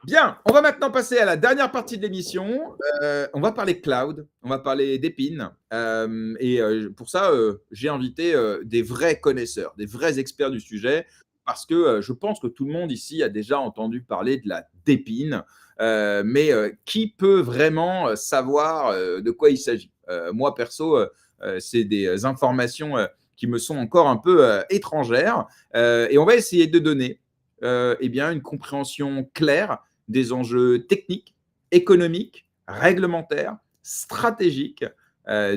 Bien, on va maintenant passer à la dernière partie de l'émission. On va parler cloud, on va parler d'Epine. Pour ça, j'ai invité des vrais connaisseurs, des vrais experts du sujet, parce que je pense que tout le monde ici a déjà entendu parler de la d'Epine. Qui peut vraiment savoir de quoi il s'agit? Moi, perso, c'est des informations qui me sont encore un peu étrangères. Et on va essayer de donner une compréhension claire des enjeux techniques, économiques, réglementaires, stratégiques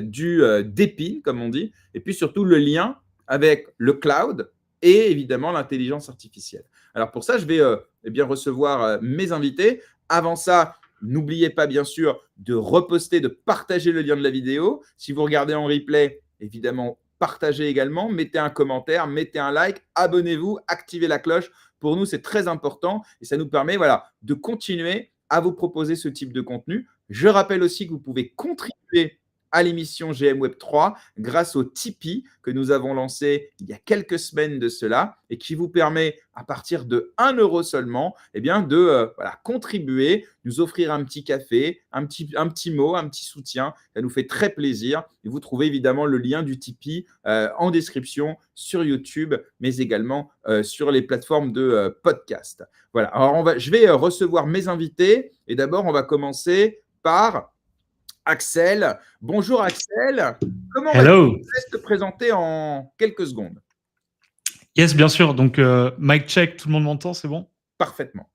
du d'épine, comme on dit, et puis surtout le lien avec le cloud et évidemment l'intelligence artificielle. Alors pour ça, je vais recevoir mes invités. Avant ça, n'oubliez pas bien sûr de reposter, de partager le lien de la vidéo. Si vous regardez en replay, évidemment, partagez également, mettez un commentaire, mettez un like, abonnez-vous, activez la cloche. Pour nous, c'est très important et ça nous permet de continuer à vous proposer ce type de contenu. Je rappelle aussi que vous pouvez contribuer à l'émission GM Web 3 grâce au Tipeee que nous avons lancé il y a quelques semaines de cela et qui vous permet, à partir de 1 euro seulement, de contribuer, nous offrir un petit café, un petit mot, un petit soutien. Ça nous fait très plaisir. Et vous trouvez évidemment le lien du Tipeee en description sur YouTube, mais également sur les plateformes de podcast. Voilà. Alors, je vais recevoir mes invités et d'abord, on va commencer par Axel. Bonjour Axel. Comment vas-tu? Hello. Je te laisse te présenter en quelques secondes. Yes, bien sûr. Donc, mic check, tout le monde m'entend, c'est bon? Parfaitement.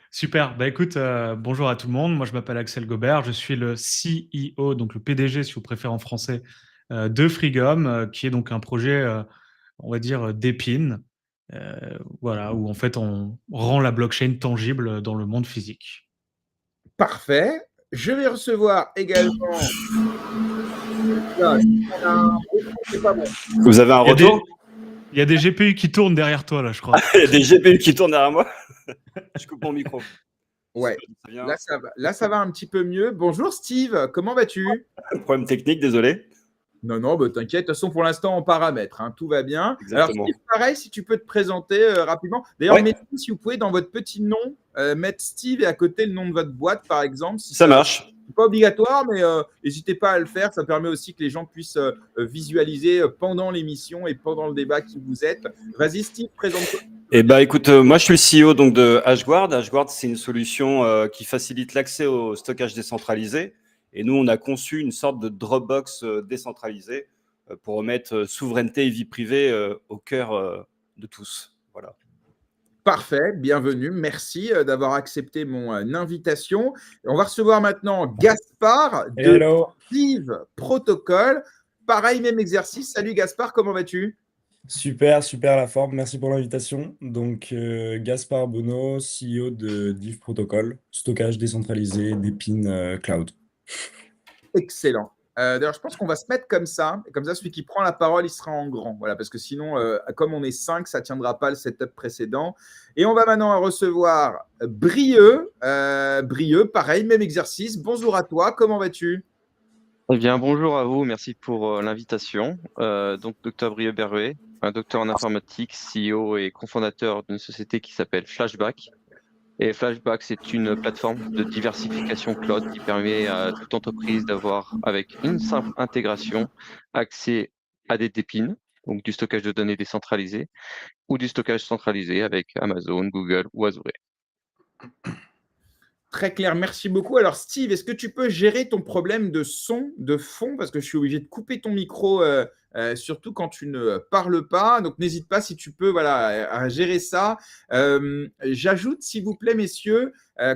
Super. Bah écoute, bonjour à tout le monde. Moi, je m'appelle Axel Gobert. Je suis le CEO, donc le PDG, si vous préférez en français, de Freegum, qui est donc un projet, on va dire, d'épine, voilà, où en fait, on rend la blockchain tangible dans le monde physique. Parfait. Je vais recevoir également. C'est pas bon. Vous avez un retour? Il y a des GPU qui tournent derrière toi, là, je crois. Il y a des GPU qui tournent derrière moi. Je coupe mon micro. Ouais, là, ça va un petit peu mieux. Bonjour Steve, comment vas-tu? Problème technique, désolé. Non, t'inquiète. De toute façon, pour l'instant, en paramètre, tout va bien. Exactement. Alors, Steve, pareil, si tu peux te présenter rapidement. D'ailleurs, mettez, si vous pouvez, dans votre petit nom, mettre Steve et à côté le nom de votre boîte, par exemple. Si ça marche. C'est pas obligatoire, mais n'hésitez pas à le faire. Ça permet aussi que les gens puissent visualiser pendant l'émission et pendant le débat qui vous êtes. Vas-y, Steve, présente-toi. Écoute, moi, je suis le CEO donc, de HashGuard. HashGuard, c'est une solution qui facilite l'accès au stockage décentralisé. Et nous, on a conçu une sorte de Dropbox décentralisée pour remettre souveraineté et vie privée au cœur de tous. Voilà. Parfait, bienvenue. Merci d'avoir accepté mon invitation. On va recevoir maintenant Gaspard de Steve Protocol. Pareil, même exercice. Salut Gaspard, comment vas-tu? Super la forme. Merci pour l'invitation. Donc, Gaspard Bonneau, CEO de Div Protocol, stockage décentralisé d'Epine Cloud. Excellent. D'ailleurs, je pense qu'on va se mettre comme ça. Et comme ça, celui qui prend la parole, il sera en grand. Voilà, parce que sinon, comme on est 5, ça ne tiendra pas le setup précédent. Et on va maintenant recevoir Brieux. Brieux, pareil, même exercice. Bonjour à toi, comment vas-tu? Eh bien, bonjour à vous, merci pour l'invitation. Donc, Dr Brieux Berruet, un docteur en informatique, CEO et cofondateur d'une société qui s'appelle Flashback. Et Flashback, c'est une plateforme de diversification cloud qui permet à toute entreprise d'avoir, avec une simple intégration, accès à des épines, donc du stockage de données décentralisé, ou du stockage centralisé avec Amazon, Google ou Azure. Très clair, merci beaucoup. Alors Steve, est-ce que tu peux gérer ton problème de son, de fond, parce que je suis obligé de couper ton micro, surtout quand tu ne parles pas. Donc n'hésite pas si tu peux à gérer ça. J'ajoute, s'il vous plaît, messieurs,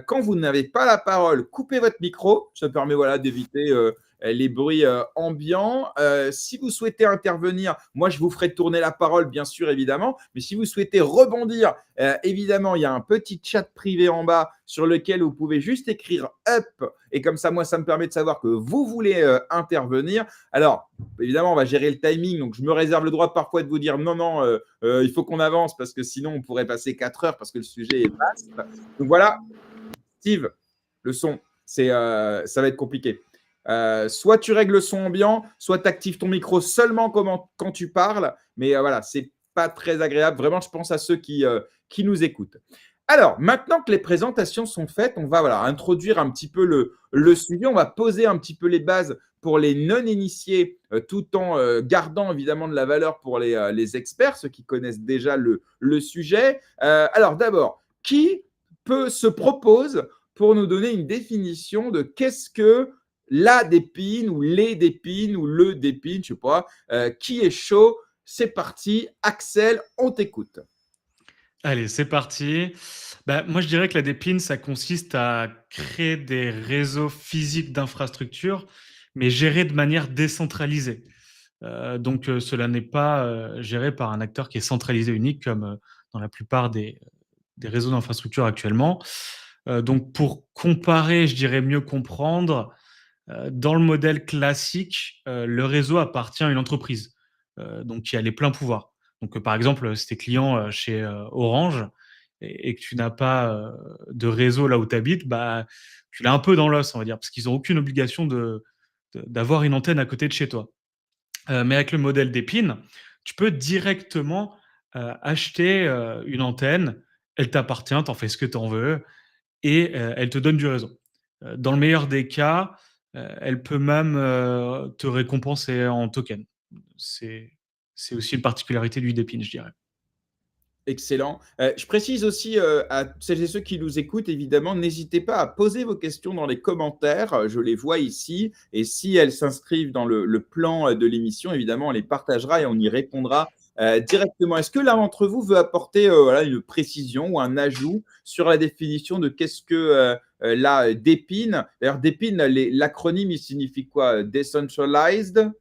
quand vous n'avez pas la parole, coupez votre micro. Ça permet d'éviter les bruits ambiants. Si vous souhaitez intervenir, moi, je vous ferai tourner la parole, bien sûr, évidemment. Mais si vous souhaitez rebondir, évidemment, il y a un petit chat privé en bas sur lequel vous pouvez juste écrire « up ». Et comme ça, moi, ça me permet de savoir que vous voulez intervenir. Alors, évidemment, on va gérer le timing. Donc, je me réserve le droit parfois de vous dire « non, il faut qu'on avance parce que sinon, on pourrait passer 4 heures parce que le sujet est vaste ». Donc, voilà. Steve, le son, ça va être compliqué. Soit tu règles le son ambiant, soit tu actives ton micro seulement quand tu parles. Mais voilà, c'est pas très agréable. Vraiment, je pense à ceux qui nous écoutent. Alors, maintenant que les présentations sont faites, on va introduire un petit peu le sujet. On va poser un petit peu les bases pour les non-initiés, tout en gardant évidemment de la valeur pour les experts, ceux qui connaissent déjà le sujet. Alors, d'abord, qui se propose pour nous donner une définition de qu'est-ce que la dépine ou les dépines ou le dépine, je ne sais pas. Qui est chaud? C'est parti. Axel, on t'écoute. Allez, c'est parti. Moi, je dirais que la dépine, ça consiste à créer des réseaux physiques d'infrastructures, mais gérés de manière décentralisée. Donc, cela n'est pas géré par un acteur qui est centralisé unique, comme dans la plupart des réseaux d'infrastructures actuellement. Donc, pour comparer, je dirais mieux comprendre, dans le modèle classique, le réseau appartient à une entreprise, donc qui a les pleins pouvoirs. Donc, par exemple, si tu es client chez Orange et que tu n'as pas de réseau là où tu habites, tu l'as un peu dans l'os, on va dire, parce qu'ils n'ont aucune obligation d'avoir une antenne à côté de chez toi. Mais avec le modèle d'Épine, tu peux directement acheter une antenne, elle t'appartient, tu en fais ce que tu en veux, et elle te donne du réseau. Dans le meilleur des cas, elle peut même te récompenser en token. C'est aussi une particularité du Dépine, je dirais. Excellent. Je précise aussi à celles et ceux qui nous écoutent, évidemment, n'hésitez pas à poser vos questions dans les commentaires. Je les vois ici. Et si elles s'inscrivent dans le plan de l'émission, évidemment, on les partagera et on y répondra directement. Est-ce que l'un d'entre vous veut apporter une précision ou un ajout sur la définition de qu'est-ce que la dépine? D'ailleurs, dépine, l'acronyme, il signifie quoi? Decentralized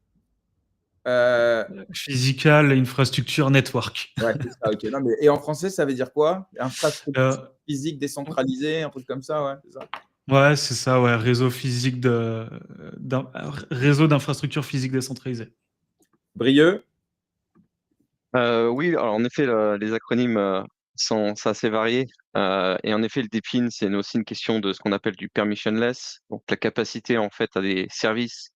Physical Infrastructure Network. Ouais, c'est ça, ok. Non, mais, et en français, ça veut dire quoi? Infrastructure physique décentralisée, un truc comme ça, ouais, c'est ça. Ouais, c'est ça, ouais. Réseau physique réseau d'infrastructures physiques décentralisées. Brieux? Oui, alors en effet, les acronymes sont assez variés. Et en effet, le DePIN, c'est aussi une question de ce qu'on appelle du permissionless, donc la capacité en fait à des services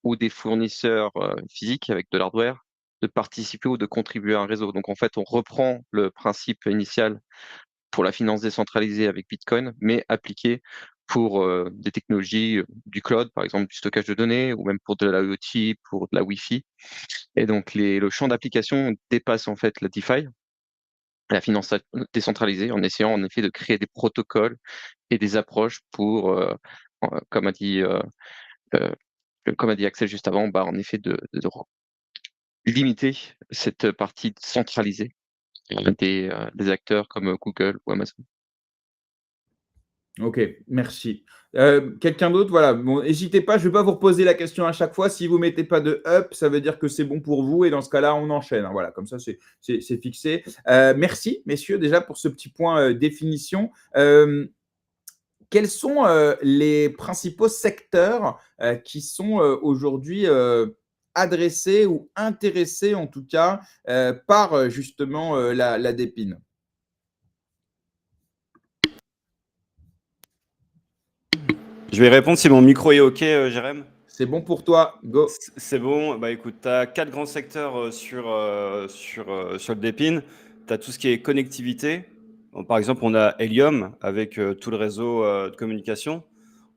ou des fournisseurs physiques avec de l'hardware de participer ou de contribuer à un réseau. Donc en fait, on reprend le principe initial pour la finance décentralisée avec Bitcoin, mais appliqué pour des technologies du cloud, par exemple du stockage de données, ou même pour de l'IoT, pour de la Wi-Fi. Et donc le champ d'application dépasse en fait la DeFi, la finance décentralisée, en essayant en effet de créer des protocoles et des approches pour, comme a dit Axel juste avant, en effet de limiter cette partie centralisée des acteurs comme Google ou Amazon. Ok, merci. Quelqu'un d'autre? Voilà, bon, n'hésitez pas, je ne vais pas vous reposer la question à chaque fois. Si vous ne mettez pas de up, ça veut dire que c'est bon pour vous. Et dans ce cas-là, on enchaîne. Voilà, comme ça, c'est fixé. Merci, messieurs, déjà pour ce petit point définition. Quels sont les principaux secteurs qui sont aujourd'hui adressés ou intéressés, en tout cas, par justement la dépine? Je vais répondre si mon micro est OK, Jérém. C'est bon pour toi, go. C'est bon. Écoute, tu as 4 grands secteurs sur le DePIN. Tu as tout ce qui est connectivité. Bon, par exemple, on a Helium avec tout le réseau de communication.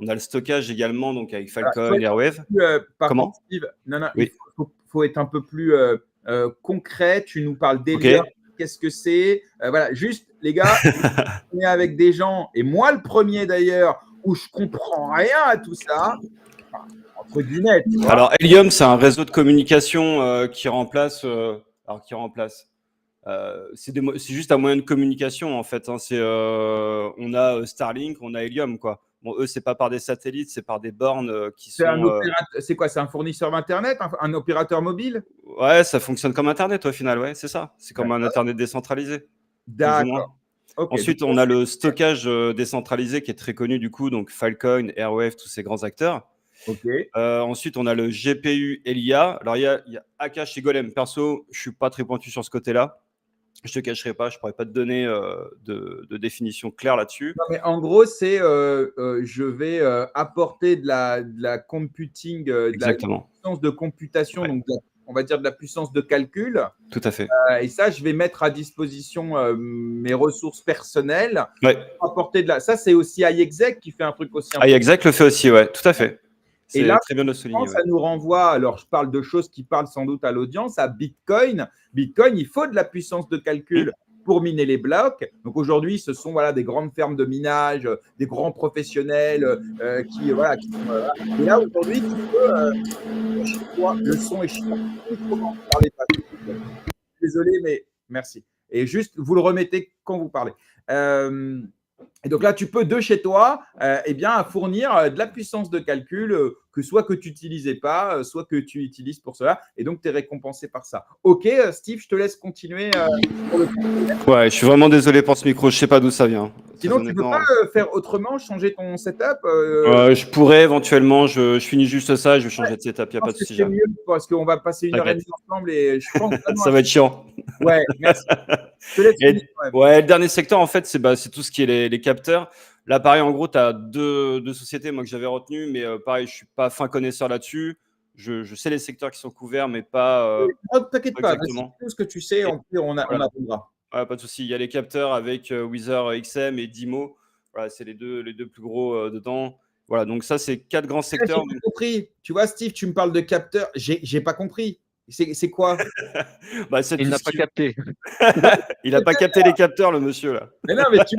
On a le stockage également, donc avec Filecoin, Airwave. Par Comment contre, Steve, non, Oui. il faut être un peu plus concret. Tu nous parles Ok. d'Helium. Qu'est-ce que c'est? Voilà, juste, les gars, on est avec des gens, et moi le premier d'ailleurs, où je comprends rien à tout ça. Enfin, entre guillemets, tu vois. Alors, Helium, c'est un réseau de communication qui remplace. C'est juste un moyen de communication en fait. Hein. On a Starlink, on a Helium quoi. Bon, eux, c'est pas par des satellites, c'est par des bornes qui sont. C'est quoi? C'est un fournisseur d'internet, un opérateur mobile? Ouais, ça fonctionne comme Internet au final, ouais, c'est ça. C'est comme un Internet décentralisé. D'accord. Okay, Ensuite, on a le stockage décentralisé qui est très connu du coup, donc Filecoin, Airwave, tous ces grands acteurs. Okay. Ensuite, on a le GPU et l'IA. Alors, il y a Akash et Golem. Perso, je suis pas très pointu sur ce côté-là. Je te cacherai pas, je pourrais pas te donner de définition claire là-dessus. Non, mais en gros, c'est je vais apporter de la computing, de la puissance de computation, ouais. donc on va dire, de la puissance de calcul. Tout à fait. Et ça, je vais mettre à disposition mes ressources personnelles. Ouais. Apporter de la... Ça, c'est aussi iExec qui fait un truc aussi important. iExec le fait aussi, ouais, tout à fait. Et C'est là, très bien de le souligner. ça nous renvoie, alors je parle de choses qui parlent sans doute à l'audience, à Bitcoin. Bitcoin, il faut de la puissance de calcul pour miner les blocs. Donc aujourd'hui, ce sont des grandes fermes de minage, des grands professionnels qui sont. Et là, aujourd'hui, tu peux, chez toi, le son est chiant. Comment parler pas. Désolé, mais merci. Et juste, vous le remettez quand vous parlez. Et donc là, tu peux de chez toi fournir de la puissance de calcul que soit que tu n'utilisais pas, soit que tu utilises pour cela. Et donc, tu es récompensé par ça. OK, Steve, je te laisse continuer. Ouais, je suis vraiment désolé pour ce micro. Je ne sais pas d'où ça vient. Sinon, tu ne peux pas faire autrement, changer ton setup je pourrais éventuellement. Je finis juste ça. Je vais changer de setup. Il n'y a pas de souci. C'est mieux parce qu'on va passer 1h30 ensemble et je pense ça va être chiant. Ouais, merci. Je te laisse finir, le dernier secteur, en fait, c'est tout ce qui est les capteurs. Là, pareil, en gros, tu as deux sociétés moi, que j'avais retenues, mais pareil, je ne suis pas fin connaisseur là-dessus. Je sais les secteurs qui sont couverts, mais pas. T'inquiète pas, tout ce que tu sais, on attendra. Ouais, pas de souci. Il y a les capteurs avec Wither XM et Dimo. Voilà, c'est les deux plus gros dedans. Voilà, donc ça, c'est 4 grands secteurs. J'ai pas compris. Tu vois, Steve, tu me parles de capteurs. J'ai pas compris. C'est quoi? Il n'a pas capté. Il n'a pas capté les capteurs, le monsieur, là. Mais non, mais tu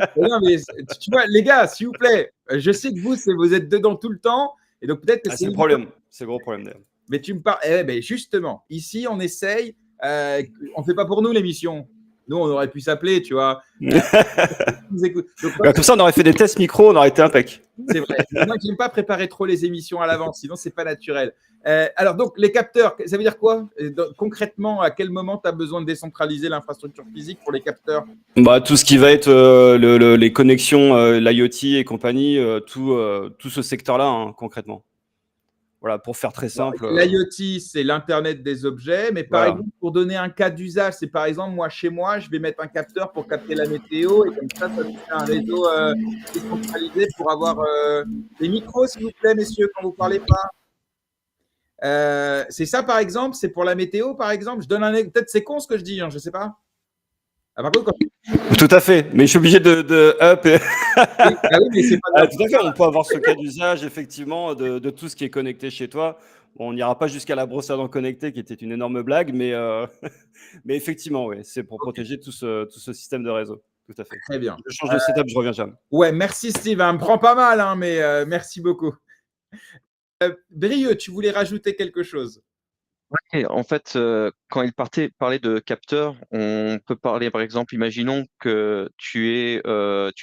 vois, les gars, s'il vous plaît, je sais que vous êtes dedans tout le temps. Et donc, peut-être que c'est le problème. C'est le gros problème, d'ailleurs. Mais tu me parles. Justement, ici, on essaye. On ne fait pas pour nous l'émission. Nous, on aurait pu s'appeler, tu vois. Donc, comme ça, on aurait fait des tests micro, on aurait été impec. C'est vrai. Moi, je n'aime pas préparer trop les émissions à l'avance, sinon, ce n'est pas naturel. Alors, donc, les capteurs, ça veut dire quoi? Concrètement, à quel moment tu as besoin de décentraliser l'infrastructure physique pour les capteurs? Tout ce qui va être les connexions, l'IoT et compagnie, tout ce secteur-là, hein, concrètement. Voilà, pour faire très simple. L'IoT, c'est l'Internet des objets, mais par exemple, pour donner un cas d'usage, c'est par exemple, moi, chez moi, je vais mettre un capteur pour capter la météo et comme ça me fait un réseau décentralisé pour avoir des micros, s'il vous plaît, messieurs, quand vous ne parlez pas. C'est ça, par exemple, c'est pour la météo, par exemple. Je donne peut-être c'est con ce que je dis, hein, je ne sais pas. Par contre, Tout à fait, mais je suis obligé de up. Oui, mais c'est pas tout à fait, on peut avoir ce cas d'usage, effectivement, de tout ce qui est connecté chez toi. Bon, on n'ira pas jusqu'à la brosse à dents connectée, qui était une énorme blague, mais effectivement, oui, c'est pour protéger tout ce système de réseau. Tout à fait. Très bien. Je change de setup, je reviens jamais. Ouais, merci Steve, me prend pas mal, hein, mais merci beaucoup. Brieux, tu voulais rajouter quelque chose? Ouais, en fait, quand il parlait de capteurs, on peut parler, par exemple, imaginons que tu es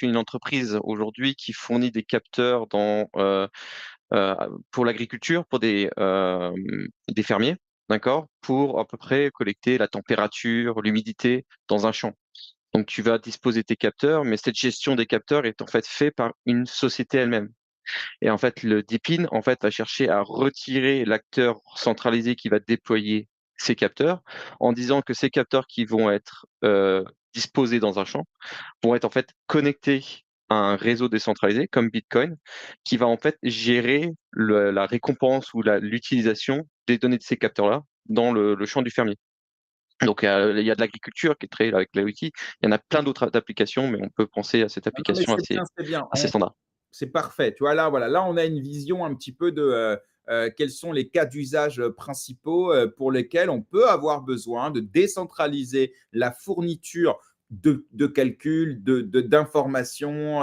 une entreprise aujourd'hui qui fournit des capteurs pour l'agriculture, pour des fermiers, d'accord, pour à peu près collecter la température, l'humidité dans un champ. Donc, tu vas disposer de tes capteurs, mais cette gestion des capteurs est en fait faite par une société elle-même. Et en fait, le DePIN va chercher à retirer l'acteur centralisé qui va déployer ces capteurs en disant que ces capteurs qui vont être disposés dans un champ vont être en fait connectés à un réseau décentralisé comme Bitcoin qui va en fait gérer la récompense ou l'utilisation des données de ces capteurs-là dans le champ du fermier. Donc, il y a de l'agriculture qui est très avec l'IoT. Il y en a plein d'autres applications, mais on peut penser à cette application assez standard. C'est parfait. Tu vois, là, on a une vision un petit peu de quels sont les cas d'usage principaux pour lesquels on peut avoir besoin de décentraliser la fourniture de calculs, d'informations,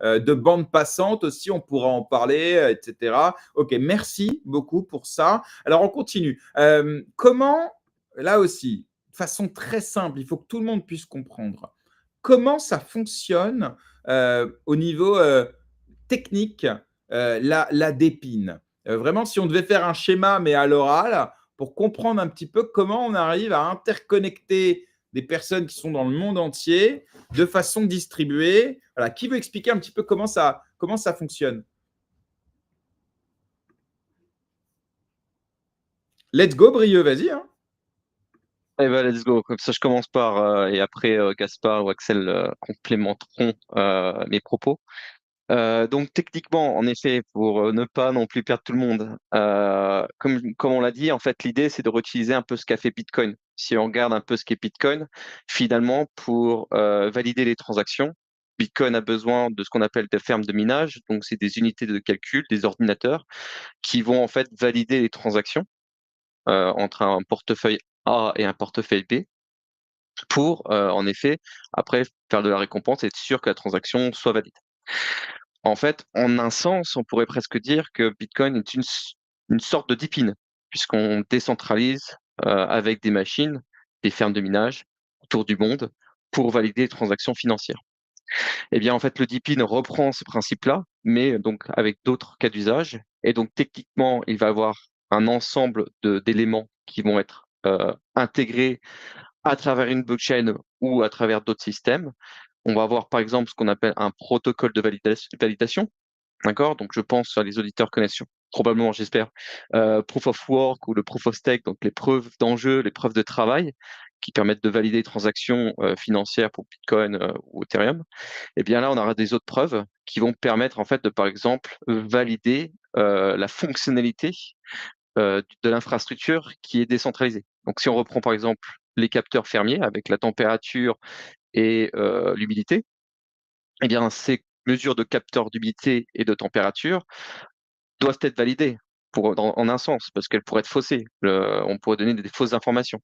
de bandes passantes aussi, on pourra en parler, etc. OK, merci beaucoup pour ça. Alors, on continue. Comment, là aussi, de façon très simple, il faut que tout le monde puisse comprendre comment ça fonctionne au niveau technique, la DePIN. Vraiment, si on devait faire un schéma, mais à l'oral, pour comprendre un petit peu comment on arrive à interconnecter des personnes qui sont dans le monde entier de façon distribuée. Voilà. Qui veut expliquer un petit peu comment ça fonctionne? Let's go, Brieux, vas-y. Hein. Eh ben, let's go. Comme ça, je commence par et après Gaspard ou Axel complémenteront mes propos. Donc techniquement, en effet, pour ne pas non plus perdre tout le monde, comme on l'a dit, en fait, l'idée, c'est de réutiliser un peu ce qu'a fait Bitcoin. Si on regarde un peu ce qu'est Bitcoin, finalement, pour valider les transactions, Bitcoin a besoin de ce qu'on appelle des fermes de minage. Donc, c'est des unités de calcul, des ordinateurs, qui vont en fait valider les transactions entre un portefeuille A et un portefeuille B pour, en effet, après faire de la récompense et être sûr que la transaction soit valide. En fait, en un sens, on pourrait presque dire que Bitcoin est une sorte de deep-in, puisqu'on décentralise avec des machines, des fermes de minage autour du monde pour valider les transactions financières. Eh bien, en fait, le deep-in reprend ce principe-là, mais donc avec d'autres cas d'usage. Et donc, techniquement, il va avoir un ensemble d'éléments qui vont être intégrés à travers une blockchain ou à travers d'autres systèmes. On va avoir par exemple ce qu'on appelle un protocole de validation. D'accord? Donc je pense que les auditeurs connaissent probablement, j'espère, Proof of Work ou le Proof of Stake, donc les preuves d'enjeu, les preuves de travail, qui permettent de valider les transactions financières pour Bitcoin ou Ethereum. Et bien là, on aura des autres preuves qui vont permettre en fait de, par exemple, valider la fonctionnalité de l'infrastructure qui est décentralisée. Donc si on reprend par exemple les capteurs fermiers avec la température et l'humidité, eh bien ces mesures de capteurs d'humidité et de température doivent être validées en un sens, parce qu'elles pourraient être faussées. On pourrait donner des fausses informations.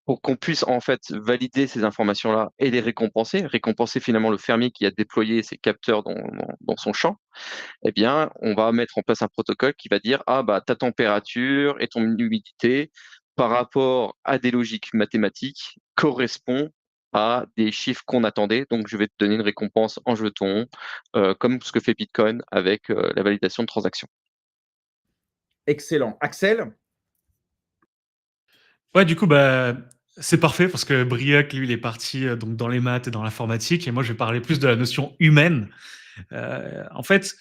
Pour qu'on puisse en fait valider ces informations-là et les récompenser finalement le fermier qui a déployé ces capteurs dans son champ, eh bien, on va mettre en place un protocole qui va dire ah bah ta température et ton humidité par rapport à des logiques mathématiques correspond à des chiffres qu'on attendait. Donc, je vais te donner une récompense en jetons, comme ce que fait Bitcoin avec la validation de transactions. Excellent. Axel? Ouais, du coup, bah, c'est parfait parce que Briac, lui, il est parti donc dans les maths et dans l'informatique, et moi, je vais parler plus de la notion humaine. En fait,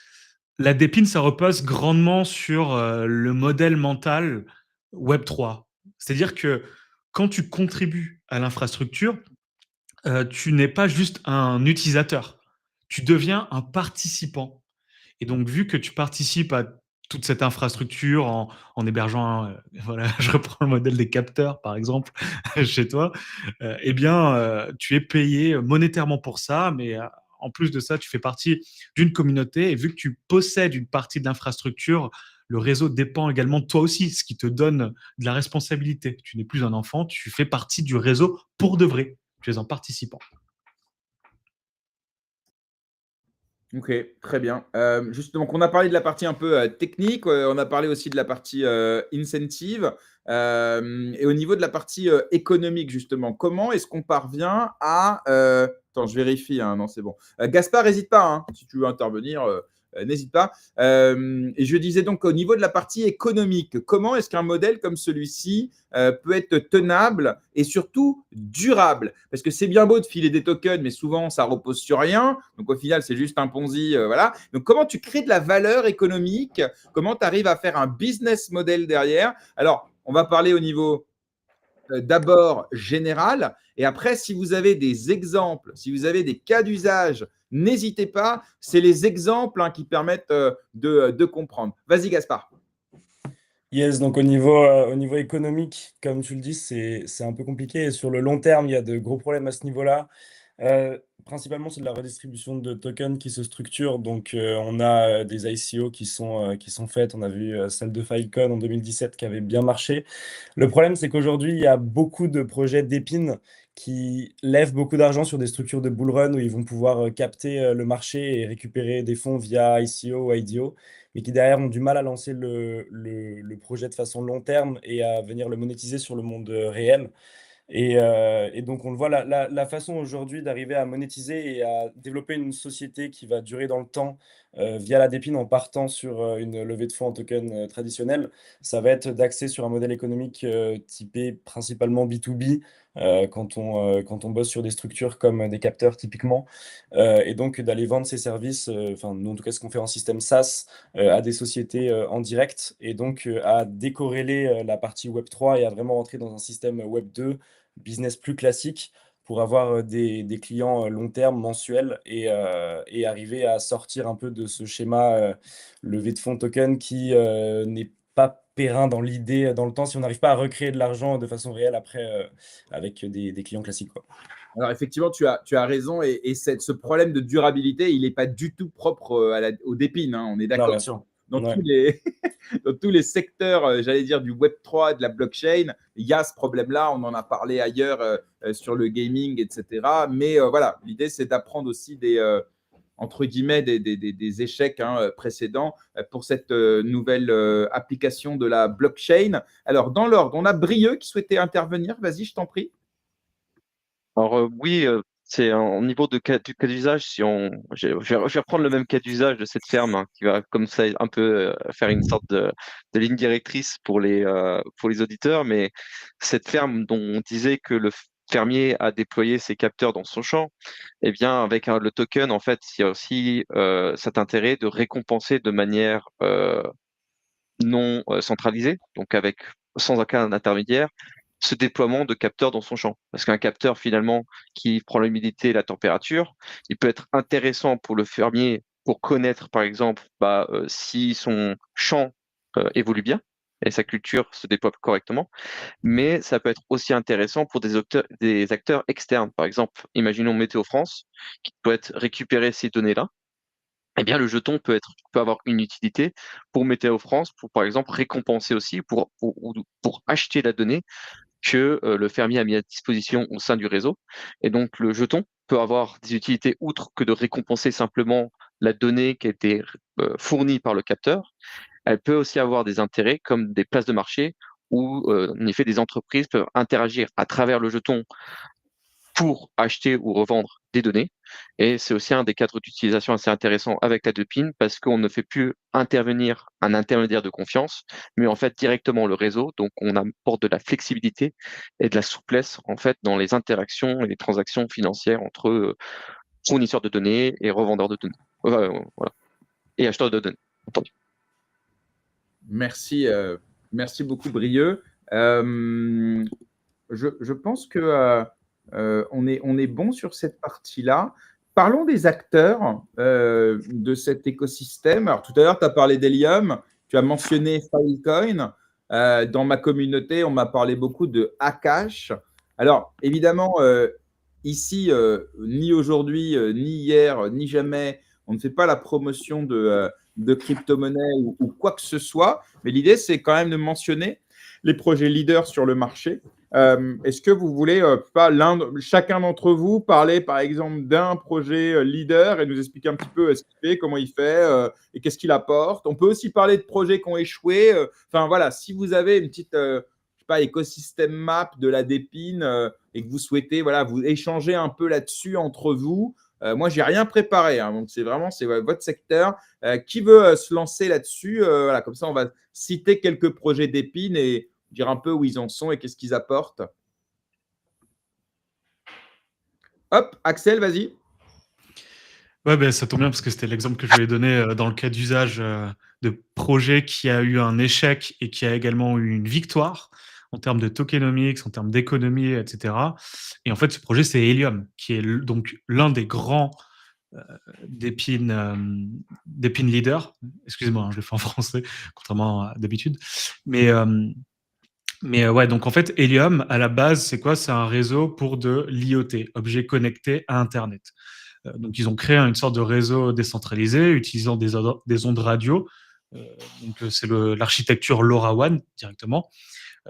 la dépine, ça repose grandement sur le modèle mental Web3. C'est-à-dire que quand tu contribues à l'infrastructure, tu n'es pas juste un utilisateur, tu deviens un participant. Et donc, vu que tu participes à toute cette infrastructure en hébergeant, voilà, je reprends le modèle des capteurs, par exemple, chez toi, eh bien, tu es payé monétairement pour ça, mais en plus de ça, tu fais partie d'une communauté, et vu que tu possèdes une partie de l'infrastructure, le réseau dépend également de toi aussi, ce qui te donne de la responsabilité. Tu n'es plus un enfant, tu fais partie du réseau pour de vrai. Tu es un participant. Ok, très bien. Justement, on a parlé de la partie un peu technique, on a parlé aussi de la partie incentive, et au niveau de la partie économique, justement, comment est-ce qu'on parvient à... attends, je vérifie, hein, non, c'est bon. Gaspard, n'hésite pas, hein, si tu veux intervenir, n'hésite pas. Et je disais donc au niveau de la partie économique, comment est-ce qu'un modèle comme celui-ci peut être tenable et surtout durable? Parce que c'est bien beau de filer des tokens, mais souvent ça repose sur rien. Donc au final, c'est juste un Ponzi, voilà. Donc comment tu crées de la valeur économique? Comment tu arrives à faire un business model derrière? Alors, on va parler au niveau d'abord général, et après, si vous avez des exemples, si vous avez des cas d'usage, n'hésitez pas, c'est les exemples qui permettent de comprendre. Vas-y, Gaspard. Yes, donc au niveau économique, comme tu le dis, c'est un peu compliqué. Et sur le long terme, il y a de gros problèmes à ce niveau-là. Principalement, c'est de la redistribution de tokens qui se structure. Donc, on a des ICO qui sont faites. On a vu celle de Filecoin en 2017 qui avait bien marché. Le problème, c'est qu'aujourd'hui, il y a beaucoup de projets d'épines qui lèvent beaucoup d'argent sur des structures de bull run où ils vont pouvoir capter le marché et récupérer des fonds via ICO ou IDO, mais qui derrière ont du mal à lancer le projet de façon long terme et à venir le monétiser sur le monde réel. Et donc, on le voit, la façon aujourd'hui d'arriver à monétiser et à développer une société qui va durer dans le temps via la dépine en partant sur une levée de fonds en token traditionnel, ça va être d'axer sur un modèle économique typé principalement B2B quand on bosse sur des structures comme des capteurs typiquement. Et donc d'aller vendre ces services, enfin, nous en tout cas ce qu'on fait en système SaaS, à des sociétés en direct, et donc à décorréler la partie Web3 et à vraiment entrer dans un système Web2 business plus classique pour avoir des clients long terme, mensuels, et arriver à sortir un peu de ce schéma levée de fonds token qui n'est pas périn dans l'idée, dans le temps, si on n'arrive pas à recréer de l'argent de façon réelle après avec des clients classiques, quoi. Alors effectivement, tu as raison, et ce problème de durabilité, il n'est pas du tout propre au Dépine, hein, on est Non, d'accord. bien sûr. Dans Ouais. tous les, dans tous les secteurs, j'allais dire, du Web3, de la blockchain, il y a ce problème-là. On en a parlé ailleurs sur le gaming, etc. Mais voilà, l'idée, c'est d'apprendre aussi entre guillemets, des échecs précédents pour cette nouvelle application de la blockchain. Alors, dans l'ordre, on a Brieux qui souhaitait intervenir. Vas-y, je t'en prie. Alors oui, c'est au niveau du cas d'usage. Je vais reprendre le même cas d'usage de cette ferme, hein, qui va comme ça un peu faire une sorte de ligne directrice pour les auditeurs. Mais cette ferme dont on disait que le fermier a déployé ses capteurs dans son champ, eh bien avec le token, en fait, il y a aussi cet intérêt de récompenser de manière non centralisée, donc sans aucun intermédiaire, ce déploiement de capteurs dans son champ. Parce qu'un capteur, finalement, qui prend l'humidité et la température, il peut être intéressant pour le fermier pour connaître, par exemple, si son champ évolue bien et sa culture se déploie correctement. Mais ça peut être aussi intéressant pour des acteurs externes. Par exemple, imaginons Météo France, qui souhaite récupérer ces données-là. Eh bien, le jeton peut avoir une utilité pour Météo France, pour, par exemple, récompenser aussi, pour acheter la donnée que le fermier a mis à disposition au sein du réseau. Et donc, le jeton peut avoir des utilités outre que de récompenser simplement la donnée qui a été fournie par le capteur. Elle peut aussi avoir des intérêts comme des places de marché où, en effet, des entreprises peuvent interagir à travers le jeton pour acheter ou revendre des données. Et c'est aussi un des cadres d'utilisation assez intéressant avec la Depine parce qu'on ne fait plus intervenir un intermédiaire de confiance, mais en fait directement le réseau. Donc on apporte de la flexibilité et de la souplesse en fait dans les interactions et les transactions financières entre fournisseurs de données et revendeurs de données. Voilà. Et acheteurs de données. Entendu. Merci, merci beaucoup, Brieux. Je pense que on est bon sur cette partie-là. Parlons des acteurs de cet écosystème. Alors, tout à l'heure, tu as parlé d'Helium, tu as mentionné Filecoin. Dans ma communauté, on m'a parlé beaucoup de Akash. Alors, évidemment, ici, ni aujourd'hui, ni hier, ni jamais, on ne fait pas la promotion de crypto-monnaie ou quoi que ce soit. Mais l'idée, c'est quand même de mentionner les projets leaders sur le marché. Est-ce que vous voulez, chacun d'entre vous, parler par exemple d'un projet leader et nous expliquer un petit peu ce qu'il fait, comment il fait et qu'est-ce qu'il apporte? On peut aussi parler de projets qui ont échoué. Enfin voilà, si vous avez une petite écosystème map de la Dépine et que vous souhaitez vous échanger un peu là-dessus entre vous. Moi, j'ai rien préparé, hein, donc c'est votre secteur. Qui veut se lancer là-dessus? Voilà, comme ça, on va citer quelques projets d'Épine et dire un peu où ils en sont et qu'est-ce qu'ils apportent. Hop, Axel, vas-y. Ouais, ben, ça tombe bien parce que c'était l'exemple que je voulais donner dans le cas d'usage de projet qui a eu un échec et qui a également eu une victoire en termes de tokenomics, en termes d'économie, etc. Et en fait, ce projet, c'est Helium, qui est donc l'un des grands d'Épine leader. Excusez-moi, hein, je le fais en français, contrairement à d'habitude. Mais ouais, donc en fait, Helium, à la base, c'est quoi? C'est un réseau pour de l'IoT, objets connectés à Internet. Donc, ils ont créé une sorte de réseau décentralisé utilisant des ondes radio. Donc, c'est l'architecture LoRaWAN directement.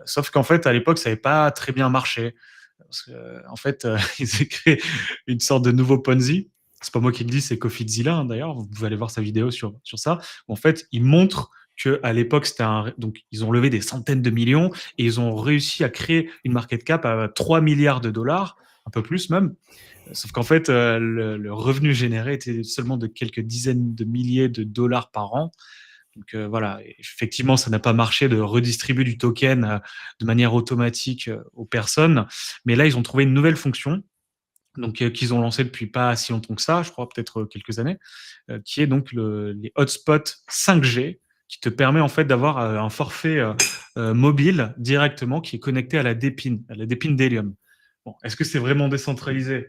Sauf qu'en fait, à l'époque, ça n'avait pas très bien marché. Parce que, en fait, ils ont créé une sorte de nouveau Ponzi. C'est pas moi qui le dis, c'est CoffeeZilla, hein, d'ailleurs. Vous pouvez aller voir sa vidéo sur ça. En fait, il montre qu'à l'époque, donc, ils ont levé des centaines de millions et ils ont réussi à créer une market cap à 3 milliards de dollars, un peu plus même. Sauf qu'en fait, le revenu généré était seulement de quelques dizaines de milliers de dollars par an. Donc voilà, effectivement, ça n'a pas marché de redistribuer du token de manière automatique aux personnes. Mais là, ils ont trouvé une nouvelle fonction, donc qu'ils ont lancée depuis pas si longtemps que ça, je crois peut-être quelques années, qui est donc les hotspots 5G, qui te permet en fait d'avoir un forfait mobile directement qui est connecté à la Dépine d'Helium. Bon, est-ce que c'est vraiment décentralisé?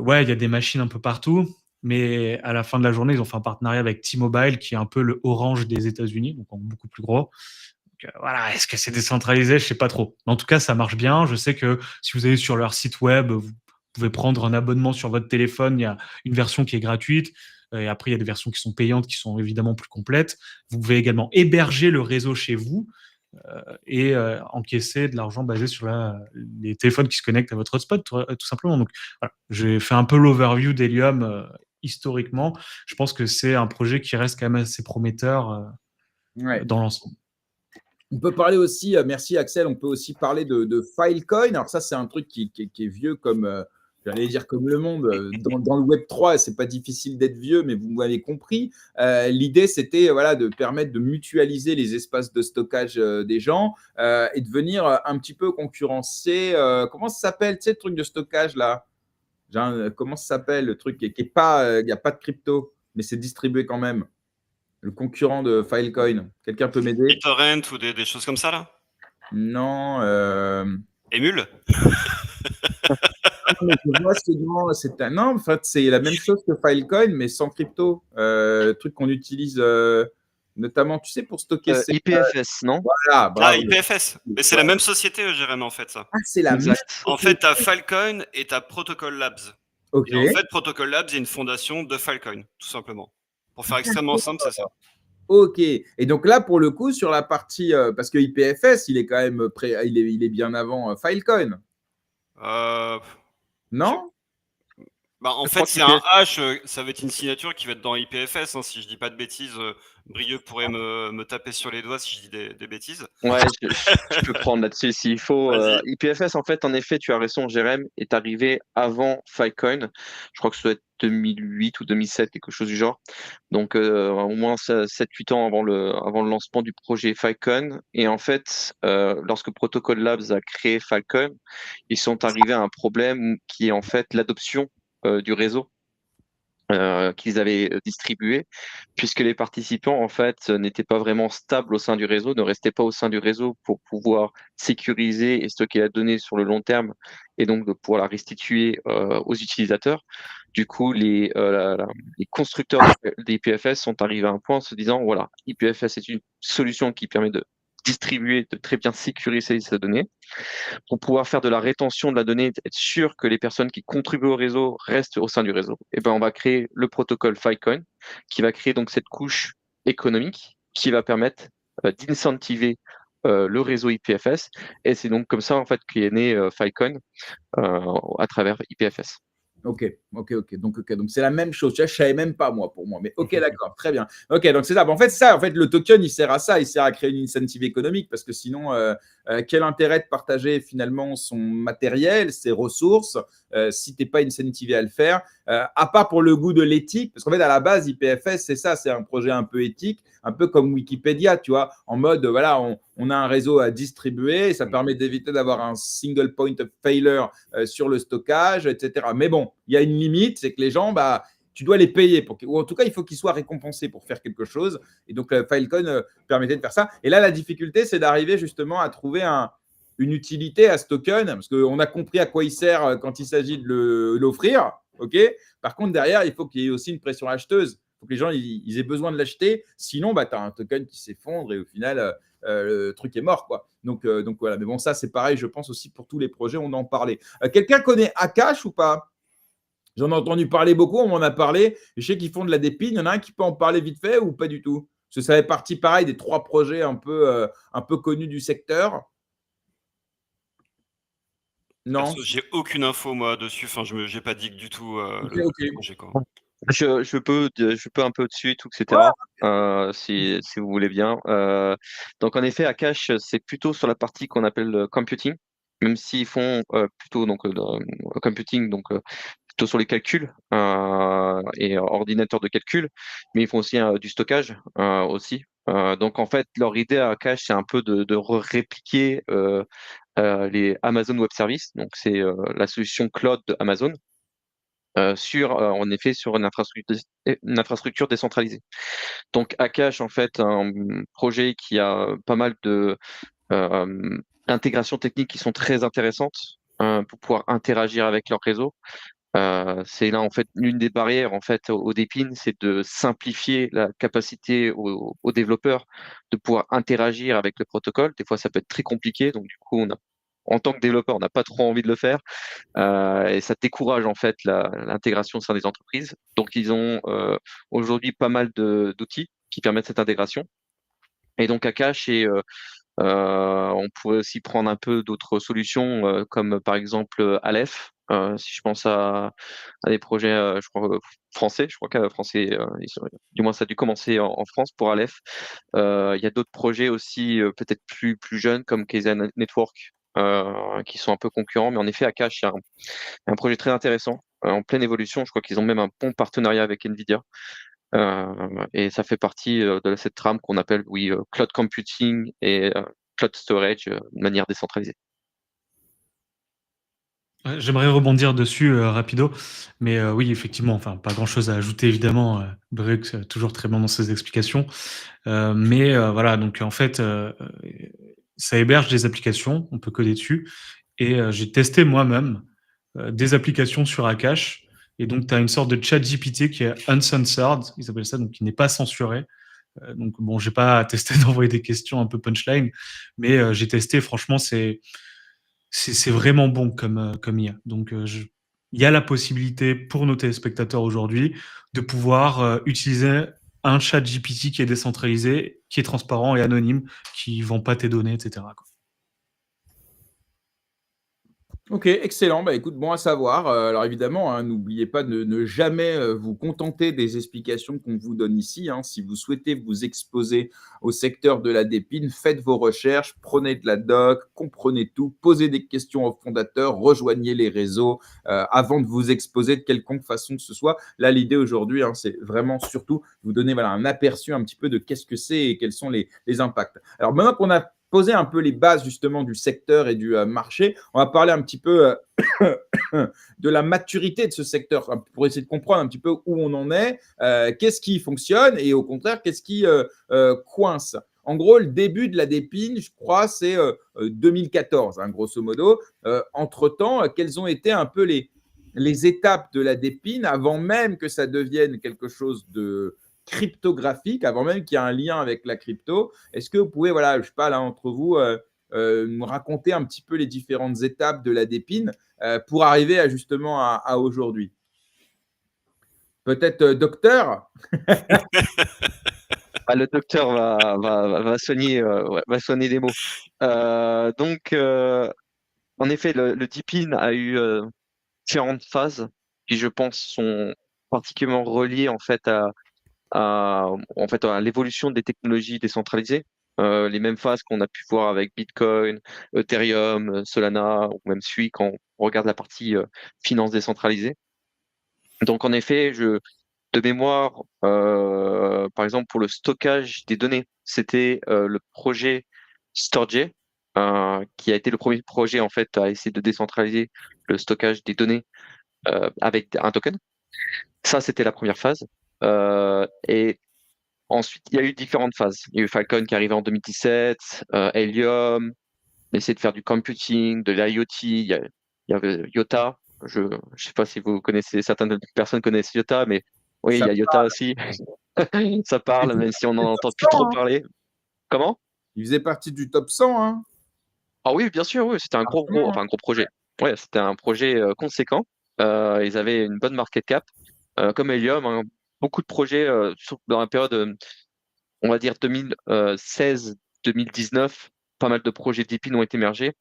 Ouais, il y a des machines un peu partout, mais à la fin de la journée, ils ont fait un partenariat avec T-Mobile, qui est un peu le Orange des États-Unis, donc beaucoup plus gros. Donc, voilà, est-ce que c'est décentralisé? Je sais pas trop. Mais en tout cas, ça marche bien. Je sais que si vous allez sur leur site web, vous pouvez prendre un abonnement sur votre téléphone. Il y a une version qui est gratuite. Et après, il y a des versions qui sont payantes, qui sont évidemment plus complètes. Vous pouvez également héberger le réseau chez vous et encaisser de l'argent basé sur les téléphones qui se connectent à votre hotspot, tout simplement. Donc, voilà, j'ai fait un peu l'overview d'Helium historiquement. Je pense que c'est un projet qui reste quand même assez prometteur Ouais. dans l'ensemble. On peut parler aussi, merci Axel, on peut aussi parler de Filecoin. Alors ça, c'est un truc qui est vieux comme, j'allais dire comme le monde. Dans le Web 3, c'est pas difficile d'être vieux, mais vous m'avez compris. L'idée, c'était voilà, de permettre de mutualiser les espaces de stockage des gens et de venir un petit peu concurrencer. Comment ça s'appelle, tu sais, le truc de stockage là? Genre, comment ça s'appelle, le truc qui est pas, il n'y a pas de crypto, mais c'est distribué quand même. Le concurrent de Filecoin. Quelqu'un peut m'aider? BitTorrent ou des choses comme ça, là? Non. Emule? Mais je vois ce nom, non, en fait, c'est la même chose que Filecoin, mais sans crypto. Truc qu'on utilise notamment, tu sais, pour stocker ses. IPFS, non? Voilà, Ah, bravo. IPFS. Mais c'est la même société, Jérém, en fait, ça. Ah, c'est la même. Exact. En fait, tu as Filecoin et tu as Protocol Labs. Ok. Et en fait, Protocol Labs est une fondation de Filecoin, tout simplement. Pour faire extrêmement simple, c'est ça. Ok. Et donc là, pour le coup, sur la partie, parce que IPFS, il est quand même il est bien avant Filecoin, Euh, non? Bah, en Je fait, crois c'est un hash, ça va être une signature qui va être dans IPFS, hein, si je dis pas de bêtises. Brieux pourrait me taper sur les doigts si je dis des bêtises. Ouais, je peux prendre là-dessus s'il faut. Vas-y. IPFS, en fait, en effet, tu as raison, Jérém, est arrivé avant Filecoin. Je crois que ça doit être 2008 ou 2007, quelque chose du genre. Donc, au moins 7-8 ans avant le lancement du projet Filecoin. Et en fait, lorsque Protocol Labs a créé Filecoin, ils sont arrivés à un problème qui est en fait l'adoption du réseau qu'ils avaient distribué, puisque les participants, en fait, n'étaient pas vraiment stables au sein du réseau, ne restaient pas au sein du réseau pour pouvoir sécuriser et stocker la donnée sur le long terme, et donc de pouvoir la restituer aux utilisateurs. Du coup, les constructeurs d'IPFS sont arrivés à un point en se disant, voilà, IPFS est une solution qui permet de distribuer, de très bien sécuriser ces données pour pouvoir faire de la rétention de la donnée, être sûr que les personnes qui contribuent au réseau restent au sein du réseau. Et ben, on va créer le protocole Filecoin qui va créer donc cette couche économique qui va permettre d'incentiver le réseau IPFS. Et c'est donc comme ça en fait qu'est né Filecoin à travers IPFS. Ok. Donc c'est la même chose. Tu vois, je savais même pas moi pour moi, mais ok, d'accord, très bien. Ok, donc c'est ça. En fait, ça, en fait, le token, il sert à ça, il sert à créer une incentive économique parce que sinon, quel intérêt de partager finalement son matériel, ses ressources, si t'es pas incentivé à le faire, à part pour le goût de l'éthique, parce qu'en fait, à la base, IPFS, c'est ça, c'est un projet un peu éthique, un peu comme Wikipédia, tu vois, en mode, voilà, on a un réseau à distribuer, et ça permet d'éviter d'avoir un single point of failure sur le stockage, etc. Mais bon, il y a une limite, c'est que les gens, bah, tu dois les payer, ou en tout cas, il faut qu'ils soient récompensés pour faire quelque chose. Et donc, Filecoin permettait de faire ça. Et là, la difficulté, c'est d'arriver justement à trouver une utilité à ce token, parce qu'on a compris à quoi il sert quand il s'agit de l'offrir. Ok. Par contre, derrière, il faut qu'il y ait aussi une pression acheteuse. Il faut que les gens ils aient besoin de l'acheter. Sinon, bah, tu as un token qui s'effondre et au final, le truc est mort, quoi. Donc voilà. Mais bon, ça, c'est pareil, je pense aussi pour tous les projets, on en parlait. Quelqu'un connaît Akash ou pas? J'en ai entendu parler beaucoup, on m'en a parlé. Je sais qu'ils font de la dépine. Il y en a un qui peut en parler vite fait ou pas du tout? Parce que ça fait partie, pareil, des 3 projets un peu connus du secteur. Non. Perso, j'ai aucune info, moi, dessus. Enfin, j'ai pas dit que du tout le projet, quoi. Je peux un peu dessus, tout, etc. Si vous voulez bien. Donc en effet, Akash, c'est plutôt sur la partie qu'on appelle computing, même s'ils font plutôt donc computing, donc plutôt sur les calculs et ordinateurs de calcul, mais ils font aussi du stockage aussi. Donc en fait, leur idée à Akash, c'est un peu de répliquer les Amazon Web Services, donc c'est la solution cloud de Amazon. En effet, sur une infrastructure décentralisée. Donc, Akash, en fait, un projet qui a pas mal de intégrations techniques qui sont très intéressantes, pour pouvoir interagir avec leur réseau. C'est là en fait l'une des barrières en fait au Dépine, c'est de simplifier la capacité aux développeurs de pouvoir interagir avec le protocole. Des fois, ça peut être très compliqué, donc du coup, en tant que développeur, on n'a pas trop envie de le faire, et ça décourage en fait l'intégration au sein des entreprises. Donc, ils ont aujourd'hui pas mal d'outils qui permettent cette intégration. Et donc, Akash on pourrait aussi prendre un peu d'autres solutions, comme par exemple Aleph. Si je pense à des projets, je crois, français, je crois qu'à français, du moins ça a dû commencer en France pour Aleph. Il y a d'autres projets aussi, peut-être plus jeunes, comme Kaizen Network, qui sont un peu concurrents. Mais en effet, Akash, il y a un projet très intéressant, en pleine évolution. Je crois qu'ils ont même un bon partenariat avec NVIDIA. Et ça fait partie de cette trame qu'on appelle, oui, cloud computing et cloud storage de manière décentralisée. Ouais, j'aimerais rebondir dessus rapido, mais oui, effectivement, enfin, pas grand-chose à ajouter, évidemment. Brux, toujours très bon dans ses explications. Mais voilà, donc en fait, ça héberge des applications, on peut coder dessus, et j'ai testé moi-même des applications sur Akash, et donc tu as une sorte de chat GPT qui est uncensored, ils appellent ça, donc qui n'est pas censuré. Donc bon, j'ai pas testé d'envoyer des questions un peu punchline, mais j'ai testé, franchement, c'est vraiment bon comme IA. Donc, il y a la possibilité pour nos téléspectateurs aujourd'hui de pouvoir utiliser un chat GPT qui est décentralisé, qui est transparent et anonyme, qui ne vend pas tes données, etc., quoi. Ok, excellent. Bah, écoute, bon à savoir. Alors évidemment, hein, n'oubliez pas de ne jamais vous contenter des explications qu'on vous donne ici, hein. Si vous souhaitez vous exposer au secteur de la dépine, faites vos recherches, prenez de la doc, comprenez tout, posez des questions aux fondateurs, rejoignez les réseaux avant de vous exposer de quelconque façon que ce soit. Là, l'idée aujourd'hui, hein, c'est vraiment surtout vous donner voilà, un aperçu un petit peu de qu'est-ce que c'est et quels sont les impacts. Alors maintenant qu'on a poser un peu les bases justement du secteur et du marché, on va parler un petit peu de la maturité de ce secteur pour essayer de comprendre un petit peu où on en est, qu'est-ce qui fonctionne et au contraire, qu'est-ce qui coince. En gros, le début de la dépine, je crois, c'est 2014, hein, grosso modo. Entre-temps, quelles ont été un peu les étapes de la dépine avant même que ça devienne quelque chose de cryptographique, avant même qu'il y ait un lien avec la crypto. Est-ce que vous pouvez, voilà, je ne sais pas, là, entre vous, nous raconter un petit peu les différentes étapes de la dépine pour arriver à justement à aujourd'hui? Peut-être docteur? Le docteur va soigner, va soigner les mots. Donc, en effet, le Deepin a eu différentes phases qui, je pense, sont particulièrement reliées en fait à l'évolution des technologies décentralisées. Les mêmes phases qu'on a pu voir avec Bitcoin, Ethereum, Solana ou même Sui quand on regarde la partie finance décentralisée. Donc en effet, de mémoire, par exemple pour le stockage des données, c'était le projet Storj, qui a été le premier projet en fait à essayer de décentraliser le stockage des données avec un token. Ça, c'était la première phase. Et ensuite, il y a eu différentes phases. Il y a eu Falcon qui est arrivé en 2017, Helium, on essaie de faire du computing, de l'IoT, il y avait Iota. Je ne sais pas si vous connaissez, certaines personnes connaissent Iota, mais oui, il Ça y a Iota aussi. Ça parle, même si on n'en entend plus trop parler. Comment? Il faisait partie du top 100, hein. Ah oui, bien sûr, oui, c'était un enfin un gros projet. Ouais, c'était un projet conséquent. Ils avaient une bonne market cap, comme Helium, hein. Beaucoup de projets dans la période, on va dire 2016-2019, pas mal de projets Deepin ont émergé.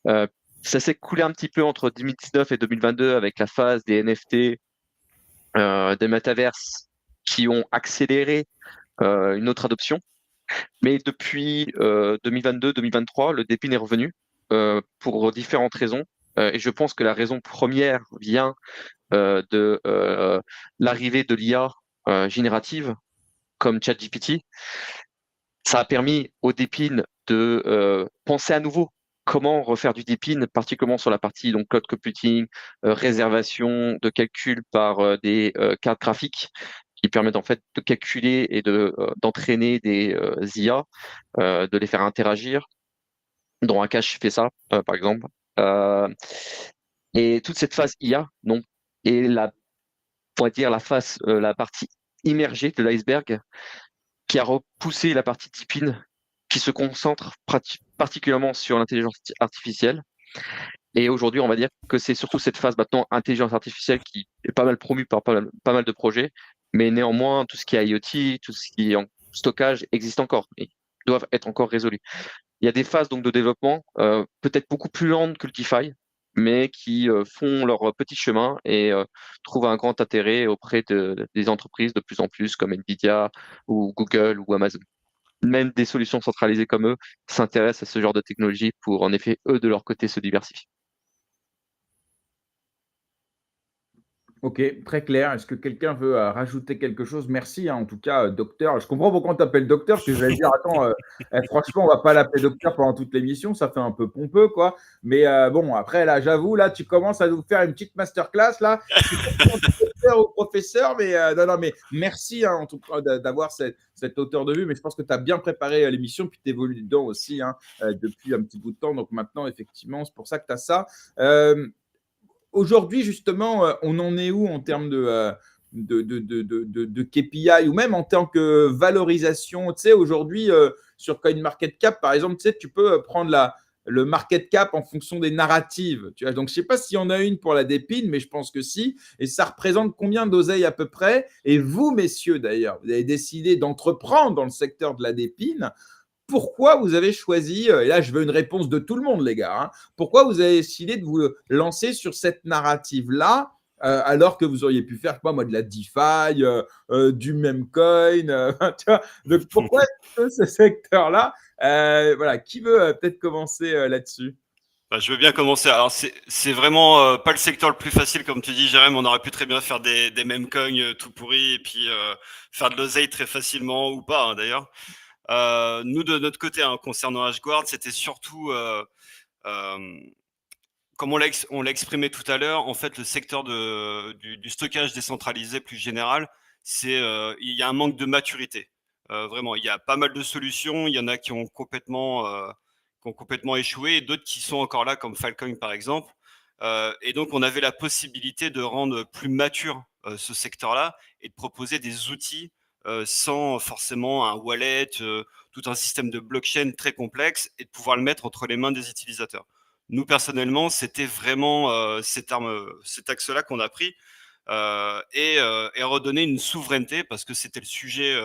Ça s'est coulé un petit peu entre 2019 et 2022 avec la phase des NFT, des metaverses qui ont accéléré une autre adoption. Mais depuis 2022-2023, le Deepin est revenu pour différentes raisons. Et je pense que la raison première vient de l'arrivée de l'IA générative comme ChatGPT. Ça a permis au Deepin de penser à nouveau comment refaire du Deepin, particulièrement sur la partie donc cloud computing, réservation de calcul par des cartes graphiques qui permettent en fait de calculer et d'entraîner des IA, de les faire interagir. Dans Akash fait ça, par exemple. Et toute cette phase IA, donc, est on va dire la partie immergée de l'iceberg qui a repoussé la partie deep-in qui se concentre particulièrement sur l'intelligence artificielle. Et aujourd'hui, on va dire que c'est surtout cette phase maintenant intelligence artificielle qui est pas mal promue par pas mal de projets, mais néanmoins, tout ce qui est IoT, tout ce qui est en stockage existe encore et doivent être encore résolus. Il y a des phases donc de développement peut-être beaucoup plus lentes que le DeFi, mais qui font leur petit chemin et trouvent un grand intérêt auprès des entreprises de plus en plus comme Nvidia ou Google ou Amazon. Même des solutions centralisées comme eux s'intéressent à ce genre de technologie pour en effet, eux, de leur côté, se diversifier. Ok, très clair. Est-ce que quelqu'un veut rajouter quelque chose? Merci, hein, en tout cas, docteur. Je comprends pourquoi on t'appelle docteur, parce que j'allais dire, attends, franchement, on va pas l'appeler docteur pendant toute l'émission, ça fait un peu pompeux, quoi. Mais bon, après, là, j'avoue, là, tu commences à nous faire une petite masterclass, là. Je sais pas si on dit docteur ou professeur, mais non, mais merci, hein, en tout cas, d'avoir cette hauteur de vue. Mais je pense que tu as bien préparé l'émission, puis tu évolues dedans aussi, hein, depuis un petit bout de temps. Donc maintenant, effectivement, c'est pour ça que tu as ça. Aujourd'hui, justement, on en est où en termes de KPI ou même en tant que valorisation? Tu sais, aujourd'hui, sur CoinMarketCap, par exemple, tu sais, tu peux prendre le market cap en fonction des narratives. Tu vois. Donc, je ne sais pas s'il y en a une pour la dépine, mais je pense que si. Et ça représente combien d'oseilles à peu près? Et vous, messieurs, d'ailleurs, vous avez décidé d'entreprendre dans le secteur de la dépine. Pourquoi vous avez choisi, et là je veux une réponse de tout le monde les gars, hein, pourquoi vous avez décidé de vous lancer sur cette narrative-là alors que vous auriez pu faire quoi, moi, de la DeFi, du meme coin, tu vois. Donc pourquoi ce secteur-là? Voilà, qui veut peut-être commencer là-dessus? Bah, je veux bien commencer. Alors c'est vraiment pas le secteur le plus facile comme tu dis, Jérém. On aurait pu très bien faire des meme coins tout pourris et puis faire de l'oseille très facilement ou pas, hein, d'ailleurs. Nous de notre côté, hein, concernant HGuard, c'était surtout comme on l'a exprimé tout à l'heure, en fait, le secteur du stockage décentralisé plus général, il y a un manque de maturité. Vraiment, il y a pas mal de solutions. Il y en a qui ont complètement échoué et d'autres qui sont encore là, comme Filecoin par exemple. Et donc, on avait la possibilité de rendre plus mature ce secteur-là et de proposer des outils sans forcément un wallet, tout un système de blockchain très complexe et de pouvoir le mettre entre les mains des utilisateurs. Nous, personnellement, c'était vraiment cet axe-là qu'on a pris et redonner une souveraineté parce que c'était le sujet,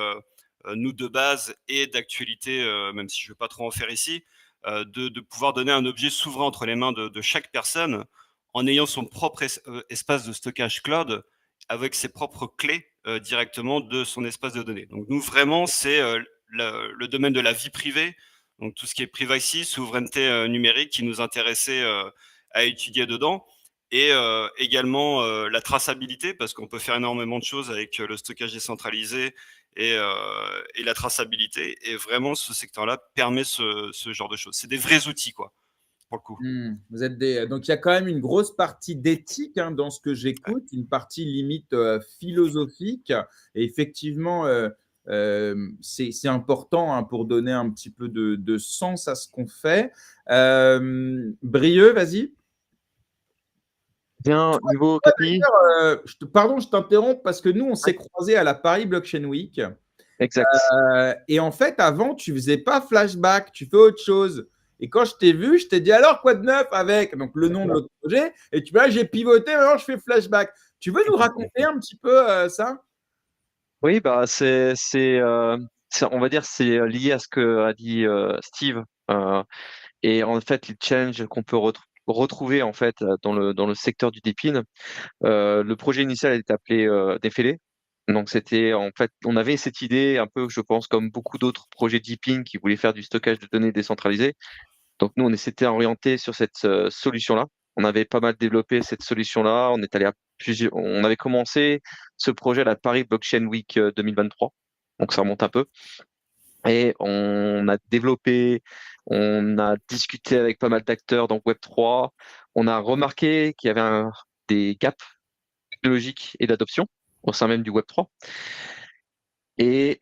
nous, de base et d'actualité, même si je ne veux pas trop en faire ici, de pouvoir donner un objet souverain entre les mains de chaque personne en ayant son propre espace de stockage cloud avec ses propres clés directement de son espace de données. Donc, nous, vraiment, c'est le domaine de la vie privée. Donc tout ce qui est privacy, souveraineté numérique qui nous intéressait à étudier dedans. Et également la traçabilité, parce qu'on peut faire énormément de choses avec le stockage décentralisé et la traçabilité. Et vraiment, ce secteur-là permet ce genre de choses. C'est des vrais outils, quoi, pour le coup. Vous êtes donc il y a quand même une grosse partie d'éthique hein, dans ce que j'écoute, une partie limite philosophique. Et effectivement, c'est important hein, pour donner un petit peu de sens à ce qu'on fait. Brieux, vas-y. Bien, niveau KPI, Pardon, je t'interromps parce que nous, on s'est croisés à la Paris Blockchain Week. exact. Et en fait, avant, tu faisais pas Flashback, tu fais autre chose. Et quand je t'ai vu, je t'ai dit alors quoi de neuf avec donc le nom de l'autre projet. Et tu vois, j'ai pivoté, maintenant je fais Flashback. Tu veux nous raconter un petit peu ça? Oui, bah on va dire c'est lié à ce que a dit Steve. Et en fait, les challenges qu'on peut retrouver en fait dans le secteur du dépine. Le projet initial était appelé Défélé. Donc c'était en fait, on avait cette idée un peu, je pense, comme beaucoup d'autres projets deepin qui voulaient faire du stockage de données décentralisé. Donc nous, on s'était orienté sur cette solution-là. On avait pas mal développé cette solution-là. On est allé on avait commencé ce projet à la Paris Blockchain Week 2023. Donc ça remonte un peu. Et on a développé, on a discuté avec pas mal d'acteurs dans Web3. On a remarqué qu'il y avait des gaps technologiques et d'adoption au sein même du Web3. Et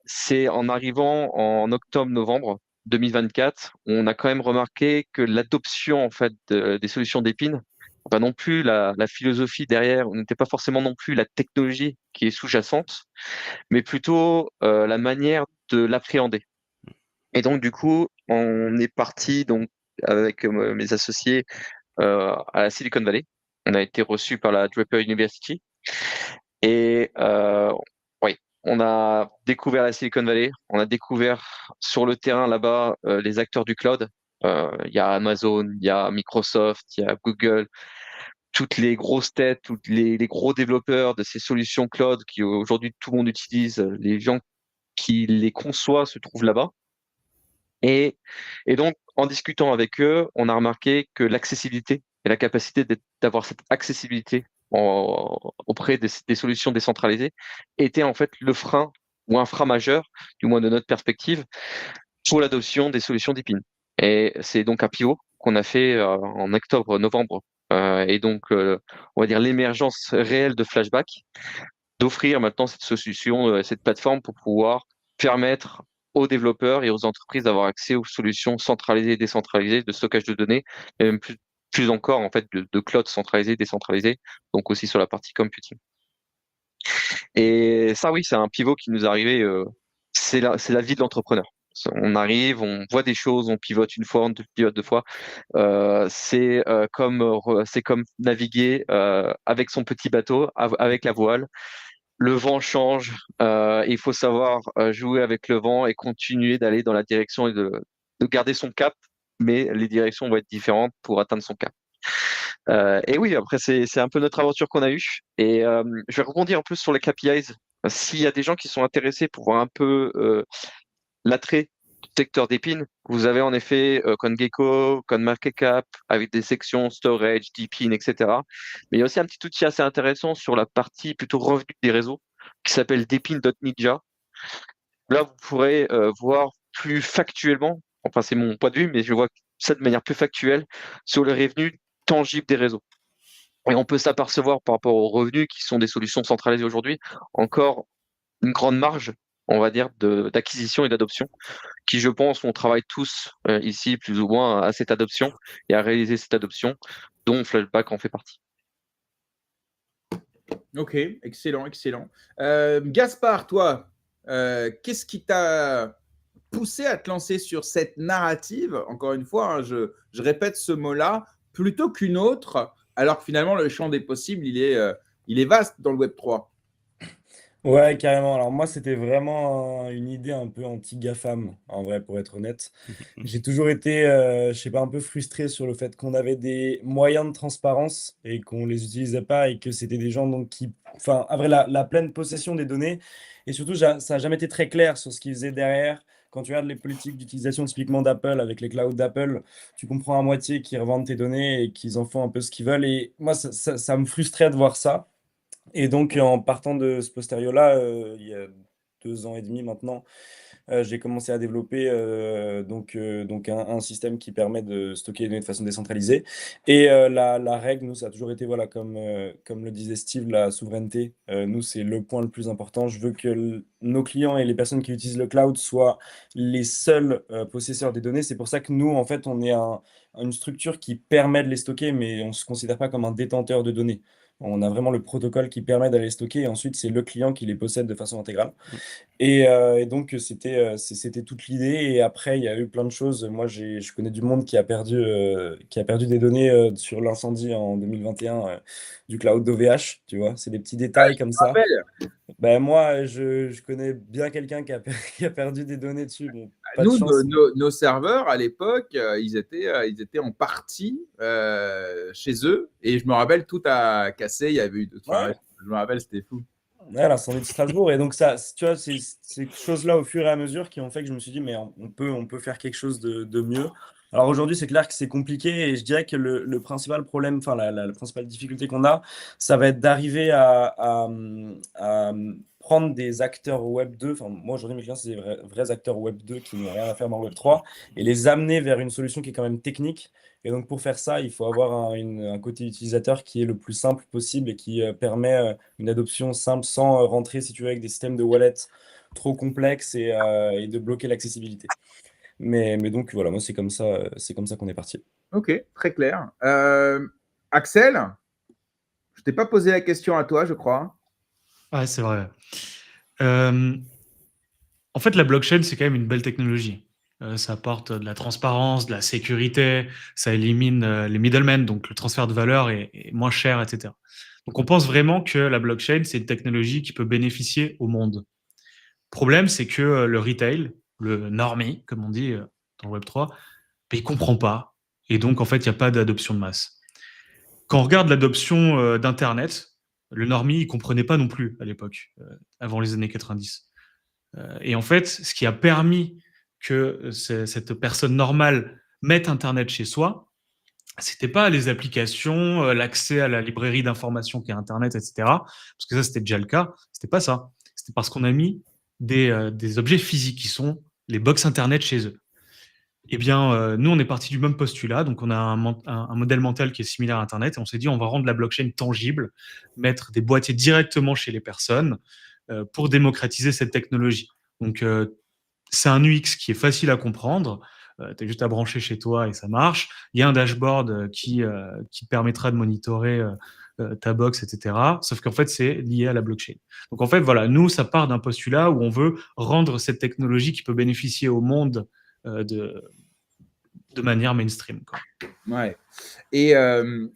c'est en arrivant en octobre-novembre 2024, on a quand même remarqué que l'adoption en fait des solutions d'Epine, pas non plus la philosophie derrière, n'était pas forcément non plus la technologie qui est sous-jacente, mais plutôt la manière de l'appréhender. Et donc du coup, on est parti donc avec mes associés à la Silicon Valley. On a été reçu par la Draper University et oui, on a découvert la Silicon Valley. On a découvert sur le terrain là-bas les acteurs du cloud. Il y a Amazon, il y a Microsoft, il y a Google, toutes les grosses têtes, tous les gros développeurs de ces solutions cloud qui aujourd'hui tout le monde utilise, les gens qui les conçoivent se trouvent là-bas. Et donc, en discutant avec eux, on a remarqué que l'accessibilité et la capacité d'avoir cette accessibilité auprès des solutions décentralisées était en fait le frein ou un frein majeur, du moins de notre perspective, pour l'adoption des solutions d'Epine. Et c'est donc un pivot qu'on a fait en octobre-novembre. Et donc, on va dire l'émergence réelle de Flashback, d'offrir maintenant cette solution, cette plateforme pour pouvoir permettre aux développeurs et aux entreprises d'avoir accès aux solutions centralisées et décentralisées de stockage de données, et même plus encore en fait de cloud centralisé, décentralisé, donc aussi sur la partie computing. Et ça, oui, c'est un pivot qui nous est arrivé. C'est la vie de l'entrepreneur. On arrive, on voit des choses, on pivote une fois, on pivote deux fois. C'est comme naviguer avec son petit bateau, avec la voile. Le vent change, il faut savoir jouer avec le vent et continuer d'aller dans la direction et de garder son cap, mais les directions vont être différentes pour atteindre son cap. Et oui, après, c'est un peu notre aventure qu'on a eue. Et je vais rebondir un peu sur les KPIs. S'il y a des gens qui sont intéressés pour voir un peu l'attrait du secteur d'Epine, vous avez en effet CoinGecko, CoinMarketCap, avec des sections storage, d'Epine, etc. Mais il y a aussi un petit outil assez intéressant sur la partie plutôt revenu des réseaux qui s'appelle depine.ninja. Là, vous pourrez voir plus factuellement, enfin c'est mon point de vue, mais je vois ça de manière plus factuelle sur les revenus tangibles des réseaux. Et on peut s'apercevoir par rapport aux revenus qui sont des solutions centralisées aujourd'hui, encore une grande marge, on va dire, d'acquisition et d'adoption, qui, je pense, on travaille tous ici plus ou moins à cette adoption et à réaliser cette adoption, dont Flashback en fait partie. Ok, excellent, excellent. Gaspard, toi, qu'est-ce qui t'a poussé à te lancer sur cette narrative, encore une fois, hein, je répète ce mot-là, plutôt qu'une autre, alors que finalement, le champ des possibles, il est vaste dans le Web3. Ouais, carrément. Alors moi, c'était vraiment une idée un peu anti-GAFAM, en vrai, pour être honnête. J'ai toujours été, je sais pas, un peu frustré sur le fait qu'on avait des moyens de transparence et qu'on les utilisait pas et que c'était des gens donc qui, enfin, avaient la pleine possession des données. Et surtout, ça n'a jamais été très clair sur ce qu'ils faisaient derrière. Quand tu regardes les politiques d'utilisation typiquement d'Apple avec les clouds d'Apple, tu comprends à moitié qu'ils revendent tes données et qu'ils en font un peu ce qu'ils veulent. Et moi, ça me frustrait de voir ça. Et donc, en partant de ce posterior-là, il y a 2 ans et demi maintenant, j'ai commencé à développer donc un système qui permet de stocker les données de façon décentralisée. Et la règle, nous, ça a toujours été, voilà, comme le disait Steve, la souveraineté. Nous, c'est le point le plus important. Je veux que nos clients et les personnes qui utilisent le cloud soient les seuls possesseurs des données. C'est pour ça que nous, en fait, on est une structure qui permet de les stocker, mais on ne se considère pas comme un détenteur de données. On a vraiment le protocole qui permet d'aller les stocker et ensuite c'est le client qui les possède de façon intégrale. Et donc c'était toute l'idée. Et après il y a eu plein de choses. Moi je connais du monde qui a perdu des données sur l'incendie en 2021 du cloud d'OVH. Tu vois, c'est des petits détails comme ça. Ben moi je connais bien quelqu'un qui a perdu des données dessus. Bon, pas de Nous, chance. nos serveurs, à l'époque, ils étaient en partie chez eux. Et je me rappelle, tout a cassé. Il y avait eu. Enfin, Ouais. je me rappelle, c'était fou. Ouais, l'incendie de Strasbourg. Et donc, ça, tu vois, c'est ces choses-là au fur et à mesure qui ont fait que je me suis dit, mais on peut faire quelque chose de mieux. Alors aujourd'hui, c'est clair que c'est compliqué et je dirais que le principal problème, enfin, la principale difficulté qu'on a, ça va être d'arriver à prendre des acteurs Web 2. Enfin, moi, aujourd'hui, mes clients, c'est des vrais acteurs Web 2 qui n'ont rien à faire dans le Web 3 et les amener vers une solution qui est quand même technique. Et donc, pour faire ça, il faut avoir un côté utilisateur qui est le plus simple possible et qui permet une adoption simple sans rentrer, si tu veux, avec des systèmes de wallet trop complexes et de bloquer l'accessibilité. Mais donc voilà, moi c'est comme ça qu'on est parti. Ok, très clair. Axel, je t'ai pas posé la question à toi, je crois. Ouais, c'est vrai. En fait, la blockchain, c'est quand même une belle technologie. Ça apporte de la transparence, de la sécurité, ça élimine les middlemen, donc le transfert de valeur est moins cher, etc. Donc on pense vraiment que la blockchain, c'est une technologie qui peut bénéficier au monde. Le problème, c'est que le retail, le normie, comme on dit dans le Web3, il ne comprend pas. Et donc, en fait, il n'y a pas d'adoption de masse. Quand on regarde l'adoption d'Internet, le normie, il ne comprenait pas non plus à l'époque, avant les années 90. Et en fait, ce qui a permis que cette personne normale mette Internet chez soi, c'était pas les applications, l'accès à la librairie d'informations qui est Internet, etc. Parce que ça, c'était déjà le cas. C'était pas ça. C'était parce qu'on a mis des objets physiques qui sont les box Internet chez eux. Eh bien, nous, on est parti du même postulat. Donc, on a un modèle mental qui est similaire à Internet. Et on s'est dit, on va rendre la blockchain tangible, mettre des boîtiers directement chez les personnes pour démocratiser cette technologie. Donc, c'est un UX qui est facile à comprendre. Tu as juste à brancher chez toi et ça marche. Il y a un dashboard qui permettra de monitorer ta box, etc. Sauf qu'en fait, c'est lié à la blockchain. Donc, en fait, voilà, nous, ça part d'un postulat où on veut rendre cette technologie qui peut bénéficier au monde de manière mainstream, quoi. Ouais. Et je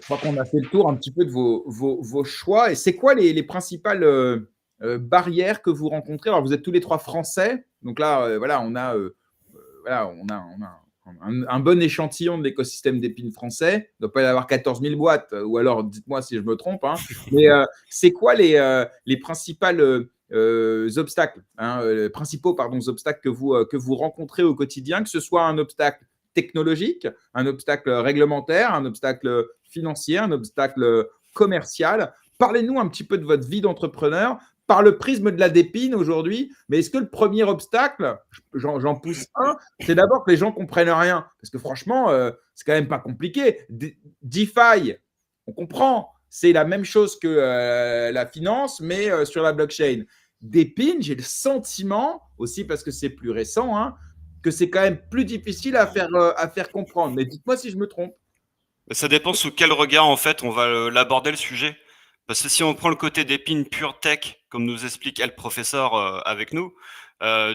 crois qu'on a fait le tour un petit peu de vos choix. Et c'est quoi les principales barrières que vous rencontrez? Alors, vous êtes tous les trois français. Donc là, voilà, on a un bon échantillon de l'écosystème d'Épine français. Il ne doit pas y avoir 14 000 boîtes, ou alors dites-moi si je me trompe. Hein. Mais c'est quoi les principales obstacles, principaux obstacles que vous rencontrez au quotidien, que ce soit un obstacle technologique, un obstacle réglementaire, un obstacle financier, un obstacle commercial? Parlez-nous un petit peu de votre vie d'entrepreneur par le prisme de la dépine aujourd'hui. Mais est-ce que le premier obstacle, j'en pousse un, c'est d'abord que les gens comprennent rien? Parce que franchement, c'est quand même pas compliqué. DeFi, on comprend. C'est la même chose que la finance, mais sur la blockchain. Dépine, j'ai le sentiment, aussi parce que c'est plus récent, hein, que c'est quand même plus difficile à faire comprendre. Mais dites-moi si je me trompe. Ça dépend sous quel regard, en fait, on va l'aborder le sujet. Parce que si on prend le côté d'épine pure tech, comme nous explique le professeur avec nous,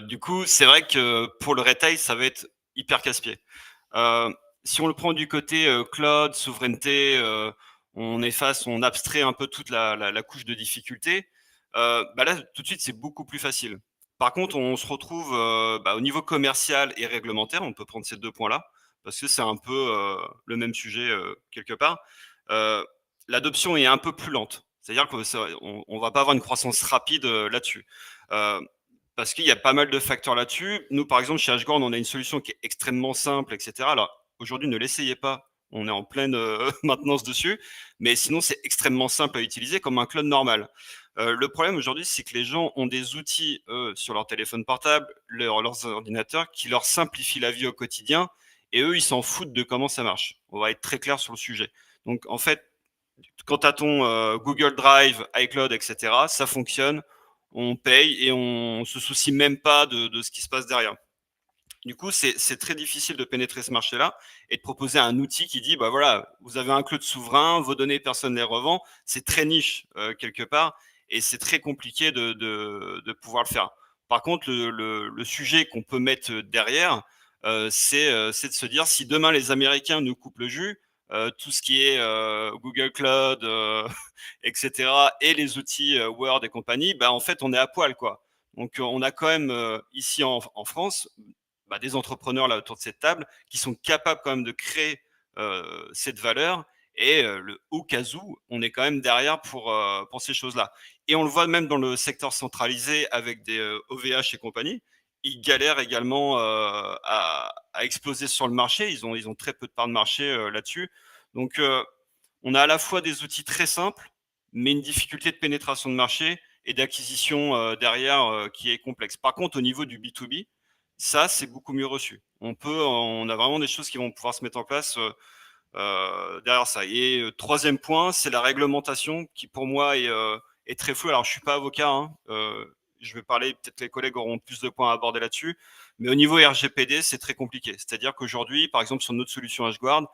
du coup, c'est vrai que pour le retail, ça va être hyper casse-pied. Si on le prend du côté cloud, souveraineté, on efface, on abstrait un peu toute la couche de difficulté, là, tout de suite, c'est beaucoup plus facile. Par contre, on se retrouve au niveau commercial et réglementaire, on peut prendre ces deux points-là, parce que c'est un peu le même sujet quelque part. L'adoption est un peu plus lente. C'est-à-dire qu'on ne va pas avoir une croissance rapide là-dessus. Parce qu'il y a pas mal de facteurs là-dessus. Nous, par exemple, chez Ashgorn, on a une solution qui est extrêmement simple, etc. Alors, aujourd'hui, ne l'essayez pas. On est en pleine maintenance dessus. Mais sinon, c'est extrêmement simple à utiliser comme un clone normal. Le problème aujourd'hui, c'est que les gens ont des outils sur leur téléphone portable, leurs ordinateurs, qui leur simplifient la vie au quotidien. Et eux, ils s'en foutent de comment ça marche. On va être très clair sur le sujet. Donc, en fait, quand tu as ton Google Drive, iCloud, etc., ça fonctionne, on paye et on se soucie même pas de ce qui se passe derrière. Du coup, c'est très difficile de pénétrer ce marché-là et de proposer un outil qui dit, bah voilà, vous avez un cloud souverain, vos données, personne ne les revend. C'est très niche quelque part et c'est très compliqué de pouvoir le faire. Par contre, le sujet qu'on peut mettre derrière, c'est de se dire, si demain les Américains nous coupent le jus, tout ce qui est Google Cloud, etc., et les outils Word et compagnie, bah, en fait, on est à poil, quoi. Donc, on a quand même ici en France des entrepreneurs là autour de cette table qui sont capables quand même de créer cette valeur et le au cas où, on est quand même derrière pour ces choses-là. Et on le voit même dans le secteur centralisé avec des OVH et compagnie. Ils galèrent également à exploser sur le marché. Ils ont très peu de parts de marché là-dessus. Donc, on a à la fois des outils très simples, mais une difficulté de pénétration de marché et d'acquisition derrière qui est complexe. Par contre, au niveau du B2B, ça, c'est beaucoup mieux reçu. On a vraiment des choses qui vont pouvoir se mettre en place derrière ça. Et troisième point, c'est la réglementation qui, pour moi, est très floue. Alors, je suis pas avocat, hein, je vais parler, peut-être les collègues auront plus de points à aborder là-dessus, mais au niveau RGPD, c'est très compliqué. C'est-à-dire qu'aujourd'hui, par exemple, sur notre solution HashGuard,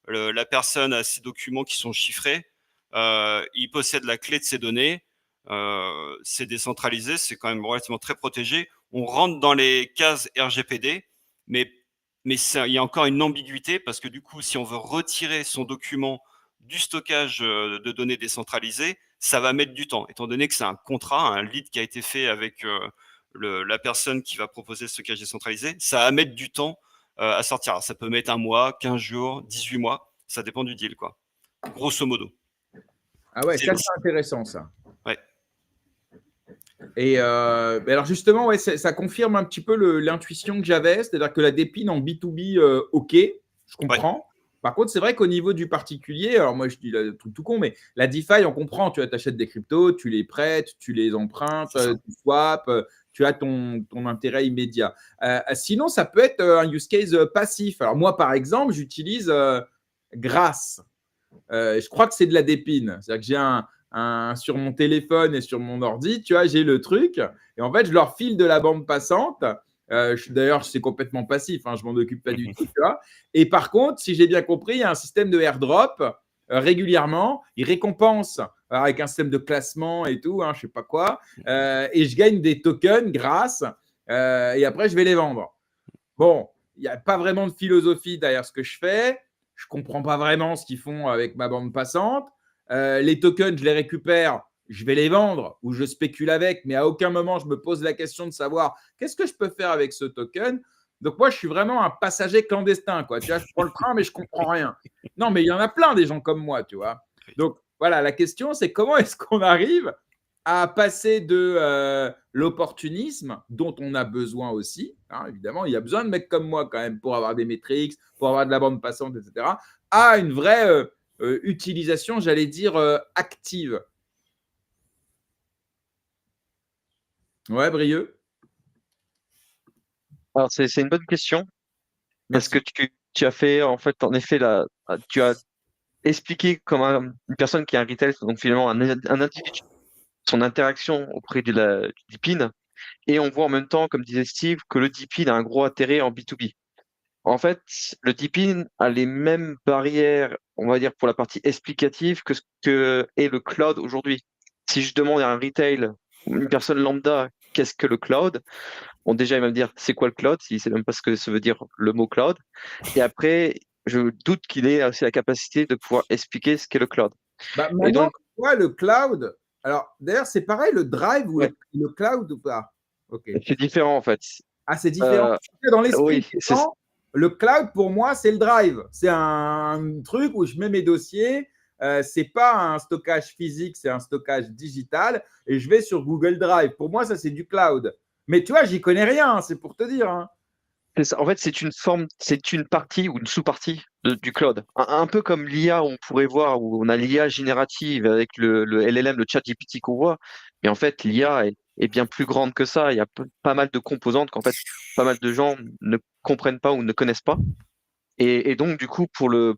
la personne a ses documents qui sont chiffrés, il possède la clé de ses données, c'est décentralisé, c'est quand même relativement très protégé. On rentre dans les cases RGPD, mais il y a encore une ambiguïté parce que du coup, si on veut retirer son document du stockage de données décentralisées, ça va mettre du temps, étant donné que c'est un contrat, un lead qui a été fait avec la personne qui va proposer le stockage décentralisé, ça va mettre du temps à sortir. Alors, ça peut mettre 1 mois, 15 jours, 18 mois, ça dépend du deal, quoi. Grosso modo. Ah ouais, ça c'est intéressant ça. Ouais. Et alors justement, ouais, ça confirme un petit peu l'intuition que j'avais, c'est-à-dire que la dépine en B2B, ok, je comprends. Ouais. Par contre, c'est vrai qu'au niveau du particulier, alors moi je dis le truc tout con, mais la DeFi, on comprend, tu achètes des cryptos, tu les prêtes, tu les empruntes, tu swaps, tu as ton intérêt immédiat. Sinon, ça peut être un use case passif. Alors moi, par exemple, j'utilise Grass. Je crois que c'est de la dépine. C'est-à-dire que j'ai sur mon téléphone et sur mon ordi, tu vois, j'ai le truc. Et en fait, je leur file de la bande passante. D'ailleurs, c'est complètement passif. Hein, je m'en occupe pas du tout. Tu vois. Et par contre, si j'ai bien compris, il y a un système de airdrop régulièrement. Il récompense avec un système de classement et tout, hein, je sais pas quoi. Et je gagne des tokens grâce. Et après, je vais les vendre. Bon, il n'y a pas vraiment de philosophie derrière ce que je fais. Je ne comprends pas vraiment ce qu'ils font avec ma bande passante. Les tokens, je les récupère, je vais les vendre ou je spécule avec, mais à aucun moment, je me pose la question de savoir qu'est-ce que je peux faire avec ce token. Donc, moi, je suis vraiment un passager clandestin. Quoi. Tu vois, je prends le train, mais je ne comprends rien. Non, mais il y en a plein des gens comme moi, tu vois. Donc, voilà, la question, c'est comment est-ce qu'on arrive à passer de l'opportunisme, dont on a besoin aussi, hein, évidemment, il y a besoin de mecs comme moi quand même pour avoir des métriques, pour avoir de la bande passante, etc., à une vraie utilisation, j'allais dire, active. Ouais, Brieux. Alors, c'est une bonne question. Parce que tu as fait, en fait, en effet, tu as expliqué comme une personne qui a un retail, donc finalement un individu, son interaction auprès du DePIN. Et on voit en même temps, comme disait Steve, que le DePIN a un gros intérêt en B2B. En fait, le DePIN a les mêmes barrières, on va dire, pour la partie explicative que ce que est le cloud aujourd'hui. Si je demande à un retail, une personne lambda, qu'est-ce que le cloud? Bon, déjà, il va me dire, c'est quoi le cloud? Il ne sait même pas ce que ça veut dire le mot cloud. Et après, je doute qu'il ait aussi la capacité de pouvoir expliquer ce qu'est le cloud. Bah, maintenant, et donc, le cloud, alors d'ailleurs, c'est pareil, le drive ou le cloud ou pas? Okay. C'est différent en fait. Ah, c'est différent. Dans l'esprit, oui, le cloud, pour moi, c'est le drive. C'est un truc où je mets mes dossiers. C'est pas un stockage physique, c'est un stockage digital. Et je vais sur Google Drive. Pour moi, ça, c'est du cloud. Mais tu vois, j'y connais rien, c'est pour te dire. Hein. En fait, c'est une partie ou une sous-partie du cloud. Un peu comme l'IA, on pourrait voir, où on a l'IA générative avec le LLM, le ChatGPT qu'on voit. Mais en fait, l'IA est bien plus grande que ça. Il y a pas mal de composantes qu'en fait, pas mal de gens ne comprennent pas ou ne connaissent pas. Et donc, du coup, pour le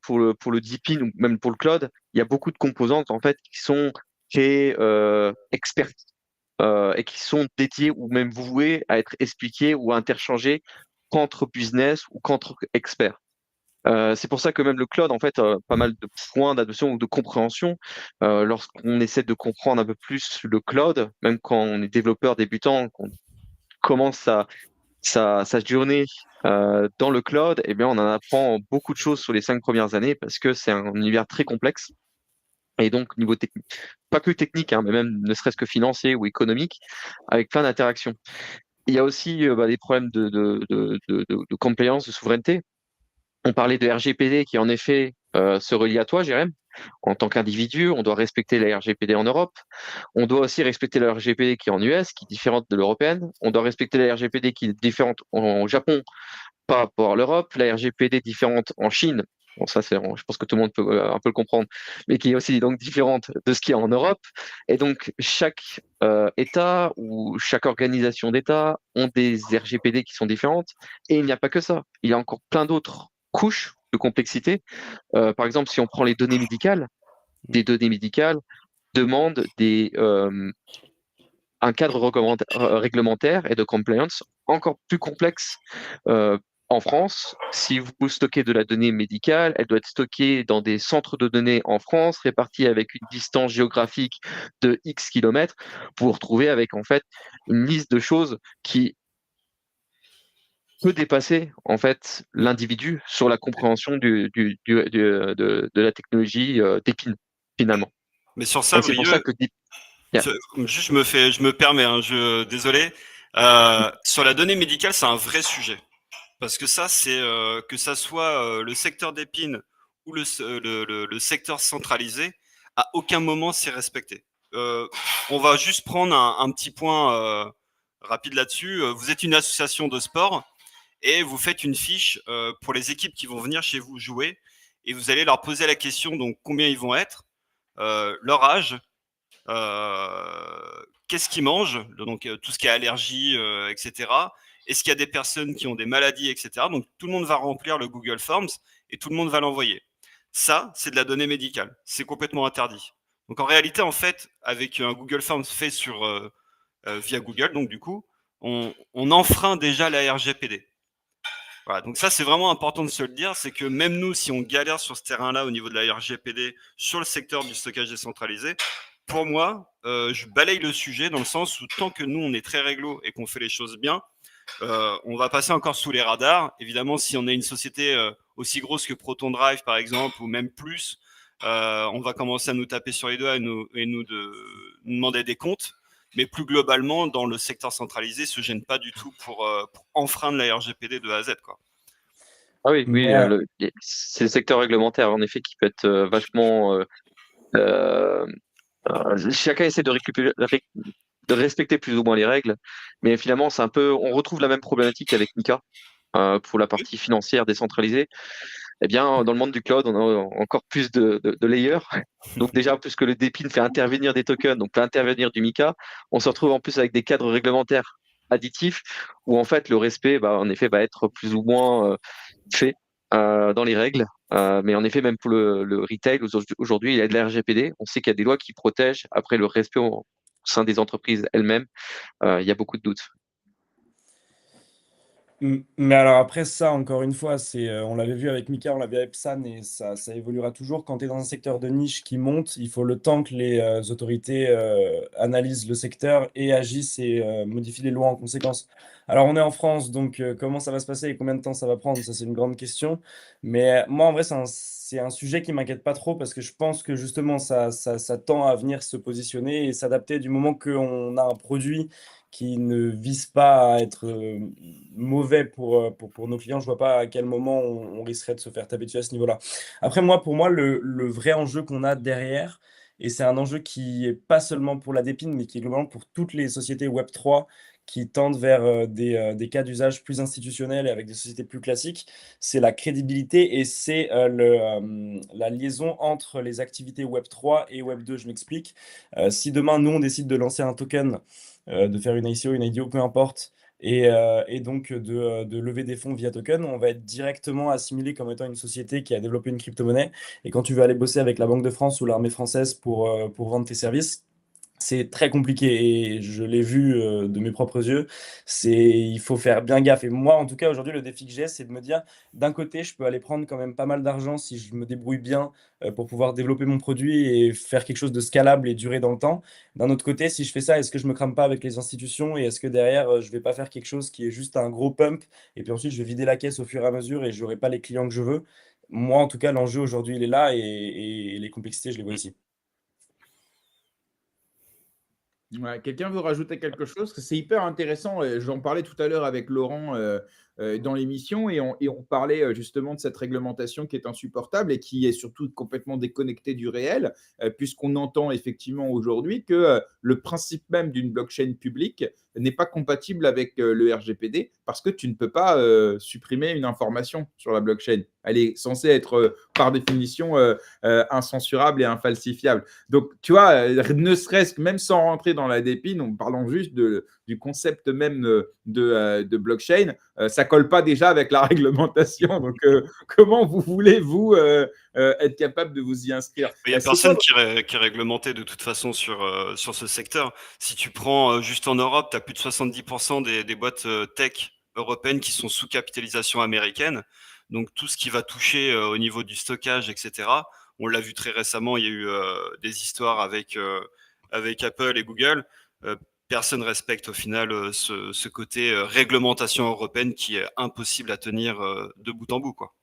DePIN ou même pour le cloud, il y a beaucoup de composantes en fait qui sont créées expertes et qui sont dédiées ou même vouées à être expliquées ou interchangées qu'entre business ou qu'entre experts. C'est pour ça que même le cloud, en fait, pas mal de points d'adoption ou de compréhension. Lorsqu'on essaie de comprendre un peu plus le cloud, même quand on est développeur débutant, qu'on commence sa journée dans le cloud, eh bien, on en apprend beaucoup de choses sur les 5 premières années parce que c'est un univers très complexe. Et donc, niveau technique, pas que technique, hein, mais même ne serait-ce que financier ou économique, avec plein d'interactions. Il y a aussi des problèmes de compliance, de souveraineté. On parlait de RGPD qui, en effet, se relie à toi, Jérém. En tant qu'individu, on doit respecter la RGPD en Europe. On doit aussi respecter la RGPD qui est en US, qui est différente de l'européenne. On doit respecter la RGPD qui est différente au Japon par rapport à l'Europe. La RGPD différente en Chine. Bon, ça, je pense que tout le monde peut un peu le comprendre, mais qui est aussi donc différente de ce qu'il y a en Europe. Et donc, chaque État ou chaque organisation d'État ont des RGPD qui sont différentes. Et il n'y a pas que ça. Il y a encore plein d'autres couches de complexité. Par exemple, si on prend les données médicales, des données médicales demandent des un cadre réglementaire et de compliance encore plus complexe. En France, si vous stockez de la donnée médicale, elle doit être stockée dans des centres de données en France, répartis avec une distance géographique de X kilomètres, pour vous retrouver avec en fait une liste de choses qui peut dépasser en fait l'individu sur la compréhension de la technologie d'épine finalement. Mais sur ça, Donc c'est pour ça Brieux, que Yeah. juste je me permets, hein, désolé. Sur la donnée médicale, c'est un vrai sujet. Parce que ça, c'est que ça soit le secteur d'épine ou le secteur centralisé, à aucun moment c'est respecté. On va juste prendre un petit point rapide là-dessus. Vous êtes une association de sport et vous faites une fiche pour les équipes qui vont venir chez vous jouer et vous allez leur poser la question, donc combien ils vont être, leur âge, qu'est-ce qu'ils mangent, donc tout ce qui est allergie, etc. Est-ce qu'il y a des personnes qui ont des maladies, etc. Donc tout le monde va remplir le Google Forms et tout le monde va l'envoyer. Ça, c'est de la donnée médicale. C'est complètement interdit. Donc en réalité, en fait, avec un Google Forms fait via Google, donc du coup, on enfreint déjà la RGPD. Voilà, donc ça, c'est vraiment important de se le dire, c'est que même nous, si on galère sur ce terrain-là au niveau de la RGPD, sur le secteur du stockage décentralisé, pour moi, je balaye le sujet dans le sens où tant que nous, on est très réglo et qu'on fait les choses bien, on va passer encore sous les radars. Évidemment, si on est une société aussi grosse que Proton Drive, par exemple, ou même plus, on va commencer à nous taper sur les doigts et nous demander des comptes. Mais plus globalement, dans le secteur centralisé, se gêne pas du tout pour enfreindre la RGPD de A à Z, quoi. Ah oui, oui, Mais, c'est le secteur réglementaire en effet qui peut être vachement. Chacun essaie de respecter plus ou moins les règles, mais finalement c'est un peu, on retrouve la même problématique avec Mika pour la partie financière décentralisée. Eh bien, dans le monde du cloud, on a encore plus de layers. Donc déjà, puisque le DePIN fait intervenir des tokens, donc fait intervenir du Mika, on se retrouve en plus avec des cadres réglementaires additifs où en fait le respect, en effet, va être plus ou moins fait dans les règles. Mais en effet, même pour le retail, aujourd'hui, il y a de la RGPD. On sait qu'il y a des lois qui protègent. Après, le respect au sein des entreprises elles-mêmes, il y a beaucoup de doutes. Mais alors après ça, encore une fois, on l'avait vu avec Mika, on l'avait vu avec Psan, et ça évoluera toujours. Quand tu es dans un secteur de niche qui monte, il faut le temps que les autorités analysent le secteur et agissent et modifient les lois en conséquence. Alors on est en France, donc comment ça va se passer et combien de temps ça va prendre, ça c'est une grande question. Mais moi en vrai, c'est un sujet qui m'inquiète pas trop parce que je pense que justement ça tend à venir se positionner et s'adapter du moment qu'on a un produit qui ne vise pas à être mauvais pour nos clients. Je vois pas à quel moment on risquerait de se faire taper dessus à ce niveau-là. Après, pour moi, le vrai enjeu qu'on a derrière, et c'est un enjeu qui est pas seulement pour la Dépine, mais qui est globalement pour toutes les sociétés Web3 qui tendent vers des cas d'usage plus institutionnels et avec des sociétés plus classiques, c'est la crédibilité et c'est la liaison entre les activités Web3 et Web2. Je m'explique. Si demain, nous, on décide de lancer un token, de faire une ICO, une IDO, peu importe, et donc de lever des fonds via token, on va être directement assimilé comme étant une société qui a développé une crypto-monnaie. Et quand tu veux aller bosser avec la Banque de France ou l'armée française pour vendre tes services, c'est très compliqué et je l'ai vu de mes propres yeux. Il faut faire bien gaffe. Et moi, en tout cas, aujourd'hui, le défi que j'ai, c'est de me dire, d'un côté, je peux aller prendre quand même pas mal d'argent si je me débrouille bien pour pouvoir développer mon produit et faire quelque chose de scalable et durer dans le temps. D'un autre côté, si je fais ça, est-ce que je me crame pas avec les institutions et est-ce que derrière, je vais pas faire quelque chose qui est juste un gros pump et puis ensuite, je vais vider la caisse au fur et à mesure et je n'aurai pas les clients que je veux. Moi, en tout cas, l'enjeu aujourd'hui, il est là et les complexités, je les vois ici. Ouais, quelqu'un veut rajouter quelque chose? Parce que c'est hyper intéressant. J'en parlais tout à l'heure avec Laurent dans l'émission et on parlait justement de cette réglementation qui est insupportable et qui est surtout complètement déconnectée du réel, puisqu'on entend effectivement aujourd'hui que le principe même d'une blockchain publique n'est pas compatible avec le RGPD parce que tu ne peux pas supprimer une information sur la blockchain. Elle est censée être par définition incensurable et infalsifiable. Donc, tu vois, ne serait-ce que même sans rentrer dans la dépine, en parlant juste du concept même de blockchain, ça colle pas déjà avec la réglementation. Donc, comment vous voulez, vous, être capable de vous y inscrire? Il n'y a C'est personne quoi- qui est réglementé de toute façon sur ce secteur. Si tu prends juste en Europe, tu as plus de 70% des boîtes tech européennes qui sont sous capitalisation américaine. Donc tout ce qui va toucher au niveau du stockage, etc. On l'a vu très récemment, il y a eu des histoires avec Apple et Google. Personne respecte au final ce côté réglementation européenne qui est impossible à tenir de bout en bout, quoi.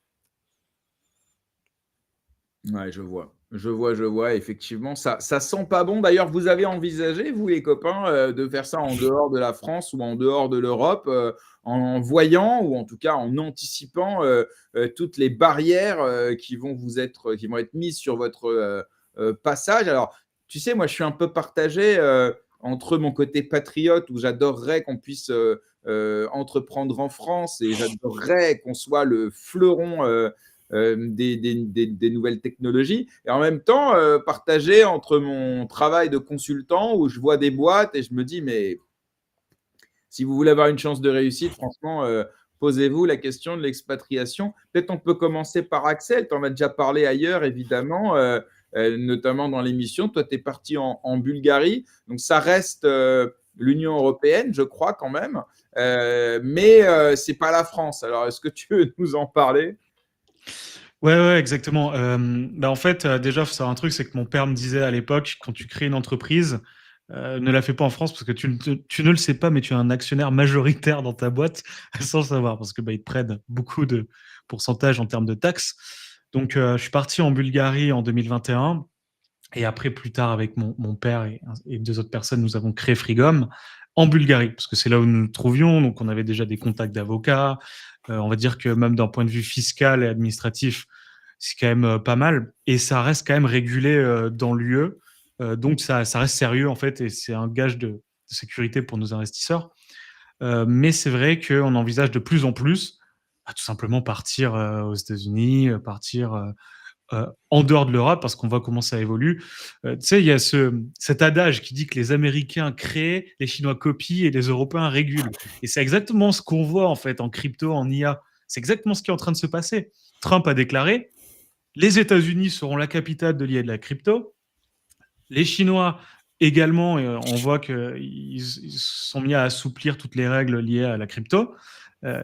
Ouais, je vois. Je vois. Effectivement, ça sent pas bon. D'ailleurs, vous avez envisagé, vous, les copains, de faire ça en dehors de la France ou en dehors de l'Europe, en voyant ou en tout cas en anticipant toutes les barrières qui vont être mises sur votre passage. Alors, tu sais, moi, je suis un peu partagé entre mon côté patriote où j'adorerais qu'on puisse entreprendre en France et j'adorerais qu'on soit le fleuron des nouvelles technologies, et en même temps partagé entre mon travail de consultant où je vois des boîtes et je me dis, mais si vous voulez avoir une chance de réussite, franchement, posez-vous la question de l'expatriation. Peut-être on peut commencer par Axel, tu en as déjà parlé ailleurs, évidemment, notamment dans l'émission. Toi, tu es parti en Bulgarie, donc ça reste l'Union européenne, je crois quand même, mais ce n'est pas la France. Alors, est-ce que tu veux nous en parler? Ouais, exactement. En fait, déjà, il faut savoir un truc, c'est que mon père me disait à l'époque, quand tu crées une entreprise, ne la fais pas en France parce que tu ne le sais pas, mais tu es un actionnaire majoritaire dans ta boîte sans le savoir parce que ils te prennent beaucoup de pourcentage en termes de taxes. Donc, je suis parti en Bulgarie en 2021 et après, plus tard, avec mon père et deux autres personnes, nous avons créé Frigom en Bulgarie parce que c'est là où nous nous trouvions. Donc, on avait déjà des contacts d'avocats. On va dire que même d'un point de vue fiscal et administratif, c'est quand même pas mal. Et ça reste quand même régulé dans l'UE. Donc, ça reste sérieux, en fait, et c'est un gage de sécurité pour nos investisseurs. Mais c'est vrai qu'on envisage de plus en plus tout simplement partir aux États-Unis, partir en dehors de l'Europe, parce qu'on voit comment ça évolue. Tu sais, il y a cet adage qui dit que les Américains créent, les Chinois copient et les Européens régulent. Et c'est exactement ce qu'on voit en fait en crypto, en IA. C'est exactement ce qui est en train de se passer. Trump a déclaré les États-Unis seront la capitale de l'IA et de la crypto. Les Chinois également, et on voit qu'ils sont mis à assouplir toutes les règles liées à la crypto.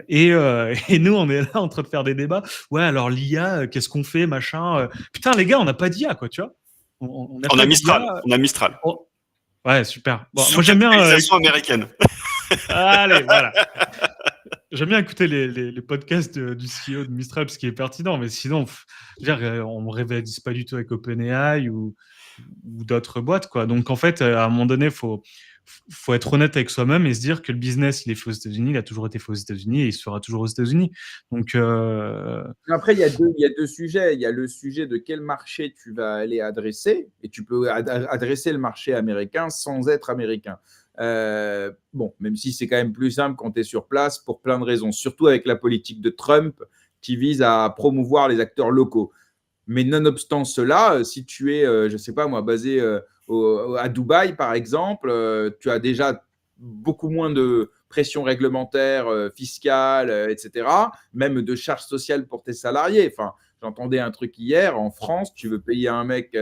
Et nous, on est là en train de faire des débats. Ouais, alors l'IA, qu'est-ce qu'on fait, machin. Putain, les gars, on n'a pas d'IA, quoi, tu vois. On On pas a Mistral. d'IA. On a Mistral. Oh. Ouais, super. Bon, Sous moi, j'aime bien. capitalisation américaine. Allez, voilà. J'aime bien écouter les podcasts du CEO de Mistral parce qu'il est pertinent, mais sinon, on ne rivalise pas du tout avec OpenAI ou d'autres boîtes, quoi. Donc, en fait, à un moment donné, faut être honnête avec soi-même et se dire que le business, il est fait aux États-Unis, il a toujours été fait aux États-Unis et il sera toujours aux États-Unis. Donc, Après, il y a deux sujets. Il y a le sujet de quel marché tu vas aller adresser, et tu peux adresser le marché américain sans être américain. Bon, même si c'est quand même plus simple quand tu es sur place pour plein de raisons, surtout avec la politique de Trump qui vise à promouvoir les acteurs locaux. Mais nonobstant cela, si tu es, je ne sais pas moi, basé à Dubaï, par exemple, tu as déjà beaucoup moins de pression réglementaire, fiscale, etc., même de charges sociales pour tes salariés. Enfin, j'entendais un truc hier, en France, tu veux payer à un mec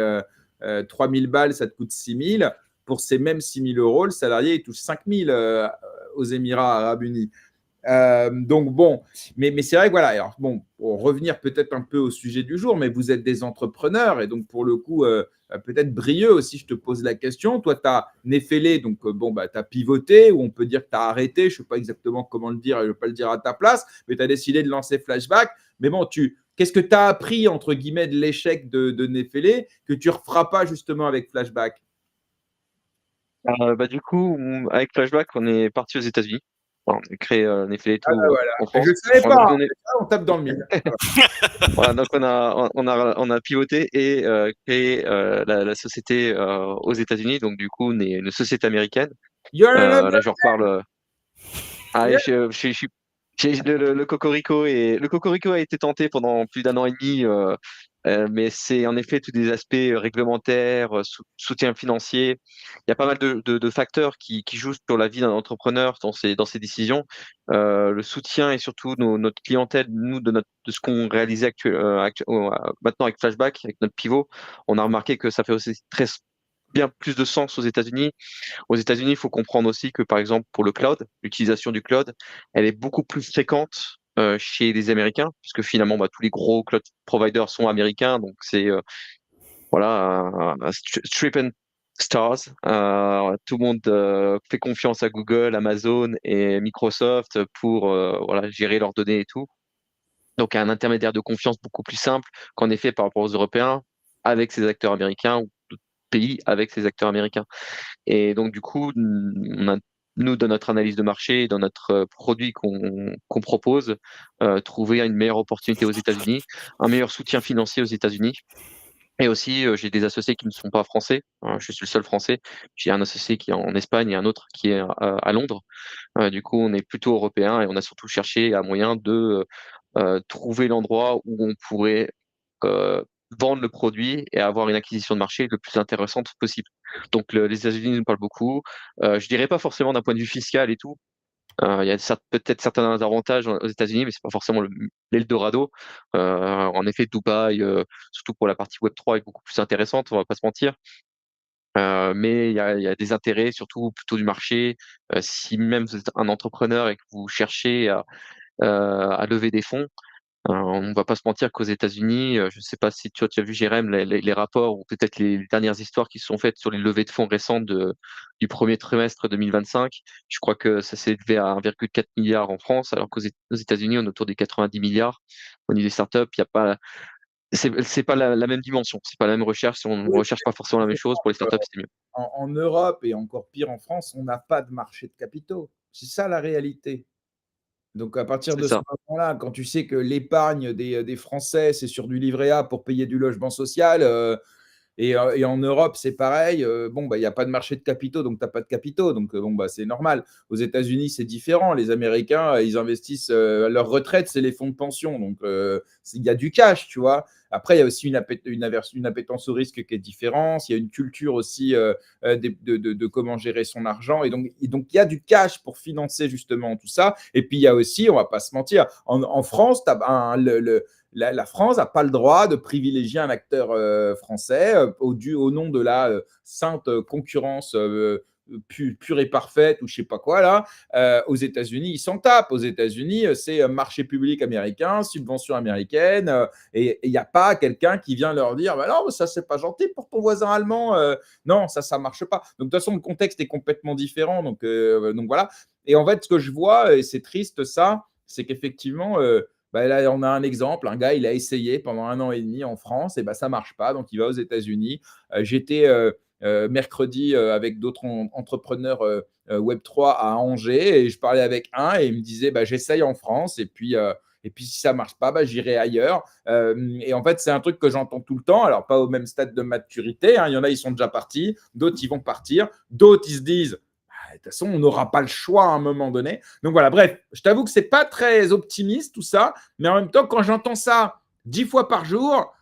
3 000 balles, ça te coûte 6 000. Pour ces mêmes 6 000 euros, le salarié, il touche 5 000 aux Émirats arabes unis. Donc bon, mais c'est vrai que voilà, alors bon, pour revenir peut-être un peu au sujet du jour, mais vous êtes des entrepreneurs et donc pour le coup, peut-être Brieux aussi, je te pose la question. Toi, tu as Nefele, donc tu as pivoté, ou on peut dire que tu as arrêté, je ne sais pas exactement comment le dire, et je ne vais pas le dire à ta place, mais tu as décidé de lancer Flashback. Mais bon, qu'est-ce que tu as appris, entre guillemets, de l'échec de Nefele que tu ne referas pas justement avec Flashback? Du coup, avec Flashback, on est parti aux États-Unis. Enfin, on a créé Nefeleto Voilà. en France. Je ne savais On, pas, on est- on tape dans le mille. voilà, donc on a pivoté et créé la société aux États-Unis. Donc du coup, on est une société américaine. You're an Là, je reparle. Yeah. Le Cocorico a été tenté pendant plus d'1 an et demi Mais c'est en effet tous des aspects réglementaires, soutien financier. Il y a pas mal de facteurs qui jouent sur la vie d'un entrepreneur dans ses décisions. Le soutien et surtout notre clientèle, nous, de ce qu'on réalisait maintenant avec Flashback, avec notre pivot, on a remarqué que ça fait aussi bien plus de sens aux États-Unis. Aux États-Unis, il faut comprendre aussi que, par exemple, pour le cloud, l'utilisation du cloud, elle est beaucoup plus fréquente chez les Américains, puisque finalement, tous les gros cloud providers sont américains, donc c'est voilà, strip and stars. Tout le monde fait confiance à Google, Amazon et Microsoft pour voilà, gérer leurs données et tout. Donc, un intermédiaire de confiance beaucoup plus simple qu'en effet par rapport aux Européens avec ces acteurs américains ou d'autres pays avec ces acteurs américains. Et donc, du coup, nous, dans notre analyse de marché, dans notre produit qu'on propose, trouver une meilleure opportunité aux États-Unis, un meilleur soutien financier aux États-Unis. Et aussi, j'ai des associés qui ne sont pas français. Je suis le seul français. J'ai un associé qui est en Espagne et un autre qui est à Londres. Du coup, on est plutôt européen et on a surtout cherché un moyen de trouver l'endroit où on pourrait euh, vendre le produit et avoir une acquisition de marché le plus intéressante possible. Donc les États-Unis nous parlent beaucoup. Je dirais pas forcément d'un point de vue fiscal et tout. Il y a peut-être certains avantages aux États-Unis, mais c'est pas forcément l'Eldorado. En effet, Dubaï, surtout pour la partie Web3, est beaucoup plus intéressante, on va pas se mentir. Mais il y a des intérêts, surtout plutôt du marché. Si même vous êtes un entrepreneur et que vous cherchez à lever des fonds, on ne va pas se mentir qu'aux États-Unis, je ne sais pas si tu as vu, Jérém, les rapports ou peut-être les dernières histoires qui se sont faites sur les levées de fonds récentes du premier trimestre 2025. Je crois que ça s'est élevé à 1,4 milliard en France, alors aux États-Unis, on est autour des 90 milliards. Au niveau des startups, il y a pas, c'est pas la même dimension, c'est pas la même recherche. On ne Oui, recherche pas forcément la même chose. Pour les startups, c'est mieux. en Europe et encore pire en France, on n'a pas de marché de capitaux. C'est ça la réalité. Donc à partir C'est de ce ça. moment-là, quand tu sais que l'épargne des Français, c'est sur du livret A pour payer du logement social, et en Europe, c'est pareil. Bon, il n'y a pas de marché de capitaux, donc tu n'as pas de capitaux. Donc, bon, c'est normal. Aux États-Unis, c'est différent. Les Américains, ils investissent leur retraite, c'est les fonds de pension. Donc, il y a du cash, tu vois. Après, il y a aussi une appétence au risque qui est différente. Il y a une culture aussi de comment gérer son argent. Et donc, il y a du cash pour financer justement tout ça. Et puis, il y a aussi, on ne va pas se mentir, en France, tu as la France n'a pas le droit de privilégier un acteur français au nom de la sainte concurrence pure et parfaite ou je sais pas quoi là. Aux États-Unis, ils s'en tapent. Aux États-Unis, c'est marché public américain, subvention américaine, et il n'y a pas quelqu'un qui vient leur dire bah non, ça c'est pas gentil pour ton voisin allemand. Non, ça marche pas. Donc de toute façon, le contexte est complètement différent. Donc voilà. Et en fait, ce que je vois, et c'est triste ça, c'est qu'effectivement, là, on a un exemple. Un gars, il a essayé pendant 1 an et demi en France, et ça ne marche pas. Donc, il va aux États-Unis. J'étais mercredi avec d'autres entrepreneurs Web3 à Angers, et je parlais avec un et il me disait j'essaye en France, et puis si ça ne marche pas, j'irai ailleurs. Et en fait, c'est un truc que j'entends tout le temps. Alors, pas au même stade de maturité. Il y en a, ils sont déjà partis. D'autres, ils vont partir. D'autres, ils se disent de toute façon, on n'aura pas le choix à un moment donné. Donc voilà, bref, je t'avoue que ce n'est pas très optimiste tout ça, mais en même temps, quand j'entends ça 10 fois par jour,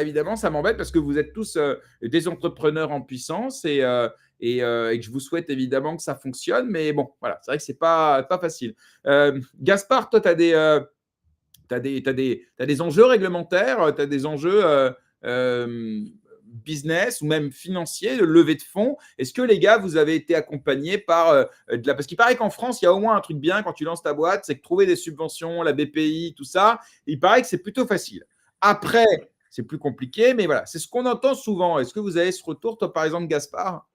évidemment, ça m'embête parce que vous êtes tous des entrepreneurs en puissance et que je vous souhaite évidemment que ça fonctionne. Mais bon, voilà, c'est vrai que ce n'est pas facile. Gaspard, toi, tu as des enjeux réglementaires, tu as des enjeux business ou même financier, de levée de fonds. Est-ce que les gars, vous avez été accompagnés par parce qu'il paraît qu'en France, il y a au moins un truc bien quand tu lances ta boîte, c'est que trouver des subventions, la BPI, tout ça, il paraît que c'est plutôt facile. Après, c'est plus compliqué, mais voilà, c'est ce qu'on entend souvent. Est-ce que vous avez ce retour, toi, par exemple, Gaspard?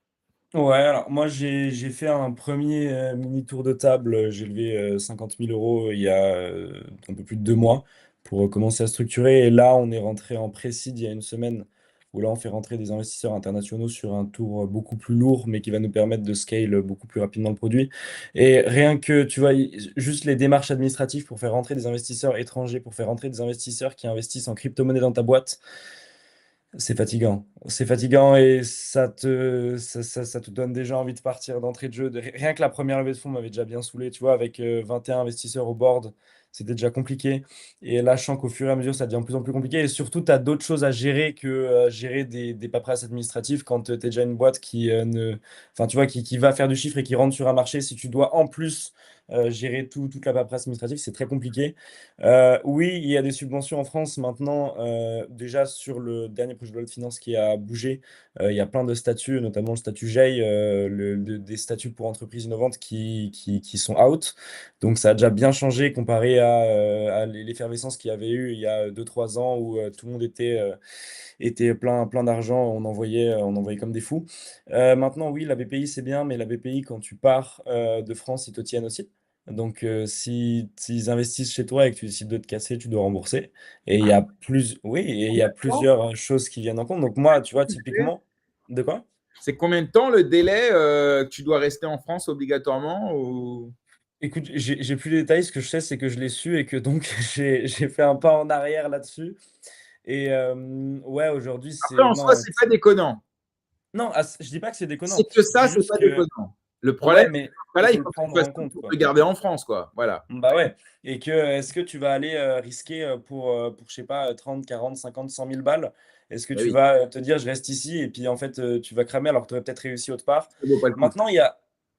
Ouais, alors moi j'ai fait un premier mini tour de table. J'ai levé 50 000 euros il y a un peu plus de 2 mois pour commencer à structurer. Et là, on est rentré en pré-seed il y a une semaine, où là on fait rentrer des investisseurs internationaux sur un tour beaucoup plus lourd, mais qui va nous permettre de scale beaucoup plus rapidement le produit. Et rien que, tu vois, juste les démarches administratives pour faire rentrer des investisseurs étrangers, pour faire rentrer des investisseurs qui investissent en crypto-monnaie dans ta boîte. C'est fatigant. C'est fatigant et ça te donne déjà envie de partir d'entrée de jeu. Rien que la première levée de fonds m'avait déjà bien saoulé, tu vois, avec 21 investisseurs au board. c'était déjà compliqué. Et là, je sens qu'au fur et à mesure, ça devient de plus en plus compliqué. Et surtout, tu as d'autres choses à gérer que gérer des paperasses administratives quand tu es déjà une boîte qui enfin, tu vois, qui va faire du chiffre et qui rentre sur un marché. Si tu dois en plus gérer toute la paperasse administrative, c'est très compliqué. Oui, il y a des subventions en France maintenant. Déjà, sur le dernier projet de loi de finances qui a bougé, il y a plein de statuts, notamment le statut GEI, des statuts pour entreprises innovantes qui sont out. Donc, ça a déjà bien changé comparé à l'effervescence qu'il y avait eu il y a 2-3 ans où tout le monde était plein d'argent, on envoyait comme des fous. Maintenant, oui, la BPI, c'est bien, mais la BPI, quand tu pars de France, ils te tiennent aussi. Donc, s'ils investissent chez toi et que tu décides de te casser, tu dois rembourser. Et il y a oui, et il y a plusieurs choses qui viennent en compte. Donc, moi, tu vois, typiquement, de quoi? C'est combien de temps le délai que tu dois rester en France obligatoirement ou... Écoute, j'ai plus les détails. Ce que je sais, c'est que je l'ai su et que donc j'ai fait un pas en arrière là-dessus. Et ouais, aujourd'hui, Après, c'est en soi, non, c'est pas déconnant. non, je dis pas que c'est déconnant. C'est que Je ça, dis c'est juste pas que déconnant. Le problème, ouais, mais c'est que il là, il faut le faut que tu prendre fasses en tout compte, pour quoi. te garder en France, quoi. Voilà. Bah ouais. Et que est-ce que tu vas aller risquer pour je sais pas 30, 40, 50, 100 000 balles? Est-ce que Eh tu oui, vas te dire je reste ici et puis en fait tu vas cramer alors que tu aurais peut-être réussi autre part? ça vaut pas le coup. Maintenant,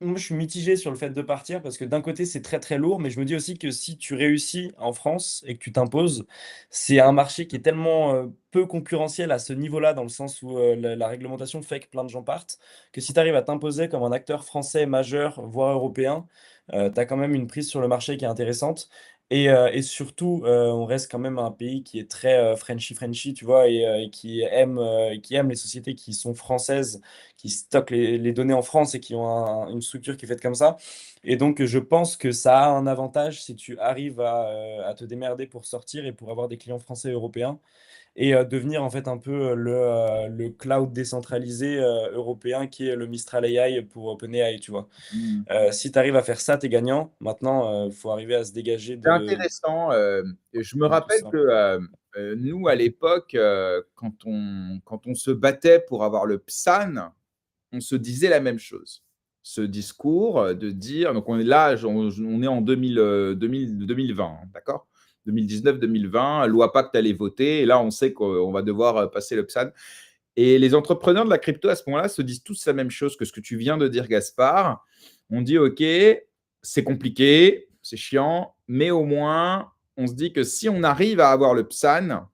moi je suis mitigé sur le fait de partir parce que d'un côté c'est très très lourd, mais je me dis aussi que si tu réussis en France et que tu t'imposes, c'est un marché qui est tellement peu concurrentiel à ce niveau-là, dans le sens où la réglementation fait que plein de gens partent, que si tu arrives à t'imposer comme un acteur français majeur, voire européen, tu as quand même une prise sur le marché qui est intéressante. Et surtout, on reste quand même un pays qui est très Frenchy, tu vois, et qui aime les sociétés qui sont françaises, qui stockent les données en France et qui ont une structure qui est faite comme ça. Et donc, je pense que ça a un avantage si tu arrives à te démerder pour sortir et pour avoir des clients français et européens et devenir en fait un peu le cloud décentralisé européen qui est le Mistral AI pour OpenAI, tu vois. Hmm. Si tu arrives à faire ça, tu es gagnant. Maintenant, il faut arriver à se dégager C'est de intéressant. Je me tout rappelle ça. que nous, à l'époque, quand on se battait pour avoir le PSAN, on se disait la même chose. Ce discours de dire, donc on est là, on est en 2020, hein, d'accord, 2019-2020, loi Pacte allait voter, et là on sait qu'on va devoir passer le PSAN. Et les entrepreneurs de la crypto à ce moment-là se disent tous la même chose que ce que tu viens de dire, Gaspard. On dit, OK, c'est compliqué, c'est chiant, mais au moins, on se dit que si on arrive à avoir le PSAN,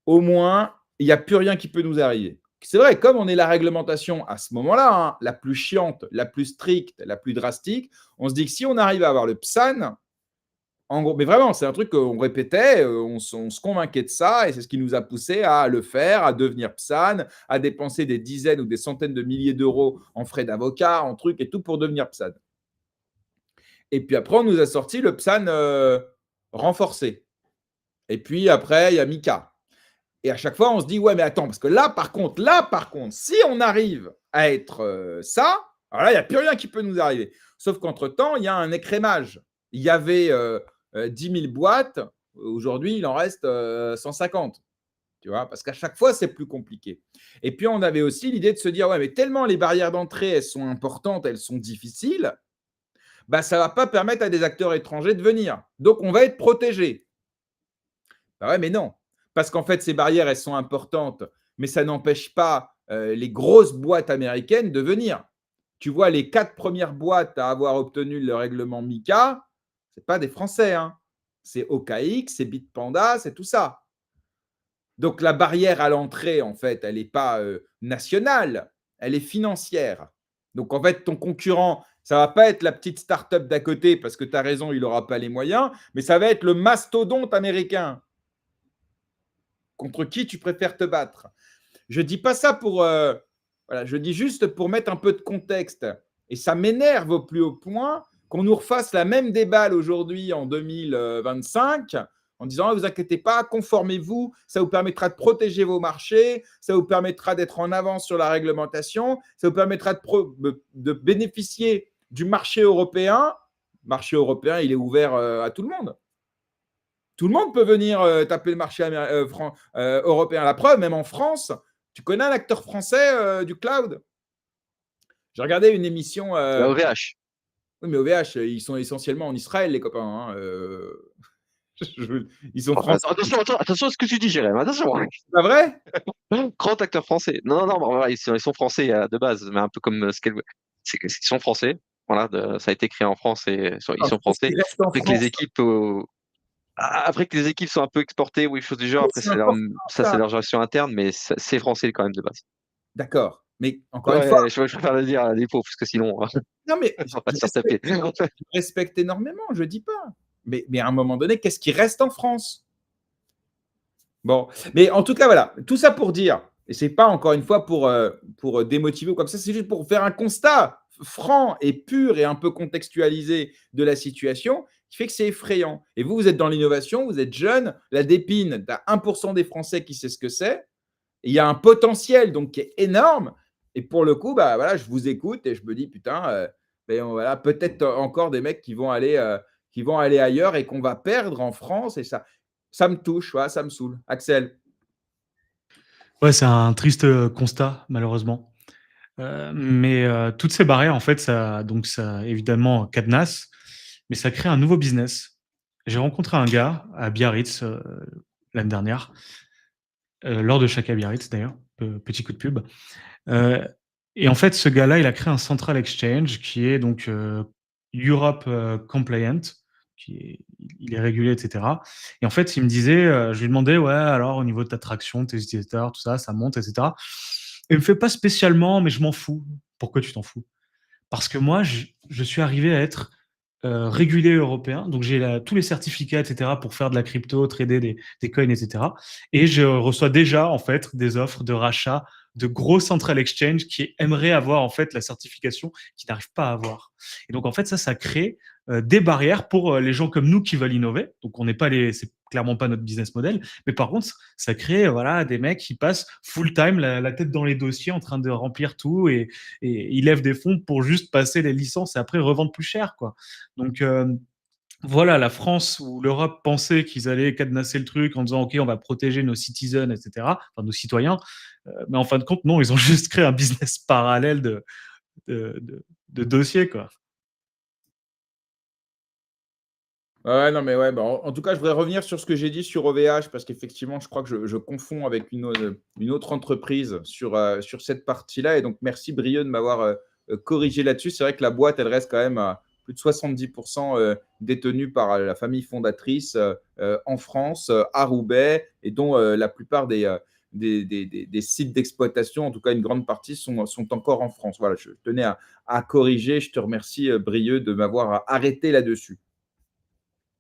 au moins, il n'y a plus rien qui peut nous arriver. C'est vrai, comme on est la réglementation à ce moment-là, hein, la plus chiante, la plus stricte, la plus drastique, on se dit que si on arrive à avoir le PSAN, en gros, mais vraiment, c'est un truc qu'on répétait, on se convainquait de ça, et c'est ce qui nous a poussé à le faire, à devenir PSAN, à dépenser des dizaines ou des centaines de milliers d'euros en frais d'avocat, en trucs et tout pour devenir PSAN. Et puis après, on nous a sorti le PSAN renforcé. Et puis après, il y a Mika. Et à chaque fois, on se dit, ouais, mais attends, parce que là, par contre, si on arrive à être ça, alors là, il n'y a plus rien qui peut nous arriver. Sauf qu'entre-temps, il y a un écrémage. Il y avait 10 000 boîtes. Aujourd'hui, il en reste 150. Tu vois, parce qu'à chaque fois, c'est plus compliqué. Et puis, on avait aussi l'idée de se dire, ouais, mais tellement les barrières d'entrée, elles sont importantes, elles sont difficiles, bah, ça ne va pas permettre à des acteurs étrangers de venir. Donc, on va être protégé. Bah ouais, mais non. Parce qu'en fait, ces barrières, elles sont importantes, mais ça n'empêche pas les grosses boîtes américaines de venir. Tu vois, les 4 premières boîtes à avoir obtenu le règlement MiCA, ce n'est pas des Français. Hein. C'est OKX, c'est Bitpanda, c'est tout ça. Donc la barrière à l'entrée, en fait, elle n'est pas nationale, elle est financière. Donc en fait, ton concurrent, ça ne va pas être la petite start-up d'à côté, parce que tu as raison, il n'aura pas les moyens, mais ça va être le mastodonte américain. Contre qui tu préfères te battre? Je ne dis pas ça pour... voilà, je dis juste pour mettre un peu de contexte. Et ça m'énerve au plus haut point qu'on nous refasse la même déballe aujourd'hui en 2025 en disant ne vous inquiétez pas, conformez-vous, ça vous permettra de protéger vos marchés, ça vous permettra d'être en avance sur la réglementation, ça vous permettra de bénéficier du marché européen. Le marché européen, il est ouvert à tout le monde. Tout le monde peut venir taper le marché européen. La preuve, même en France, tu connais un acteur français du cloud? J'ai regardé une émission. OVH. Oui, mais OVH, ils sont essentiellement en Israël, les copains. Hein, ils sont français. Attention à ce que tu dis, Jérém. Attention. C'est pas vrai? Grand acteur français. Non, bon, voilà, ils sont français de base, mais un peu comme c'est qu'ils sont français. Voilà, ça a été créé en France et ils sont Qu'est-ce français. qui reste en Après que les France? équipes, après que les équipes sont un peu exportées ou des choses du genre, après C'est important, ça c'est ça. leur gestion interne, mais c'est français quand même de base. D'accord. Mais encore une fois, Ouais, je préfère le dire à défaut, parce que sinon, non, mais on va pas se faire taper. je respecte énormément, je dis pas. Mais à un moment donné, qu'est-ce qui reste en France? Bon, mais en tout cas, voilà, tout ça pour dire, et c'est pas encore une fois pour démotiver ou comme ça, c'est juste pour faire un constat franc et pur et un peu contextualisé de la situation qui fait que c'est effrayant. Et vous êtes dans l'innovation, vous êtes jeune, la dépine, tu as 1% des Français qui sait ce que c'est. Il y a un potentiel donc qui est énorme. Et pour le coup, bah, voilà, je vous écoute et je me dis, putain, voilà, peut-être encore des mecs qui vont aller ailleurs et qu'on va perdre en France. Et ça me touche, voilà, ça me saoule. Axel. Ouais, c'est un triste constat, malheureusement. Mais toutes ces barrières, en fait, ça évidemment cadenasse, mais ça crée un nouveau business. J'ai rencontré un gars à Biarritz l'année dernière, lors de Chaka Biarritz d'ailleurs, petit coup de pub. Et en fait, ce gars-là, il a créé un Central Exchange qui est donc Europe compliant, il est régulé, etc. Et en fait, il me disait, je lui demandais, ouais, alors au niveau de ta traction, tes utilisateurs, tout ça, ça monte, etc. Et il me fait pas spécialement, mais je m'en fous. Pourquoi tu t'en fous? Parce que moi, je suis arrivé à être régulé européen, donc j'ai tous les certificats, etc., pour faire de la crypto, trader des coins, etc. Et je reçois déjà, en fait, des offres de rachat de gros central exchange qui aimeraient avoir, en fait, la certification qu'ils n'arrivent pas à avoir. Et donc, en fait, ça crée des barrières pour les gens comme nous qui veulent innover. Donc, c'est clairement pas notre business model. Mais par contre, ça crée voilà, des mecs qui passent full time la tête dans les dossiers en train de remplir tout et ils lèvent des fonds pour juste passer les licences et après revendre plus cher, quoi. Donc, voilà, la France ou l'Europe pensaient qu'ils allaient cadenasser le truc en disant, OK, on va protéger nos citizens, etc., enfin nos citoyens. Mais en fin de compte, non, ils ont juste créé un business parallèle de dossiers, quoi. Ouais, non, mais ouais, bah, en tout cas, je voudrais revenir sur ce que j'ai dit sur OVH parce qu'effectivement, je crois que je confonds avec une autre entreprise sur cette partie-là. Et donc, merci Brieux de m'avoir corrigé là-dessus. C'est vrai que la boîte, elle reste quand même à plus de 70% détenue par la famille fondatrice en France, à Roubaix, et dont la plupart des sites d'exploitation, en tout cas une grande partie, sont encore en France. Voilà, je tenais à corriger. Je te remercie, Brieux, de m'avoir arrêté là-dessus.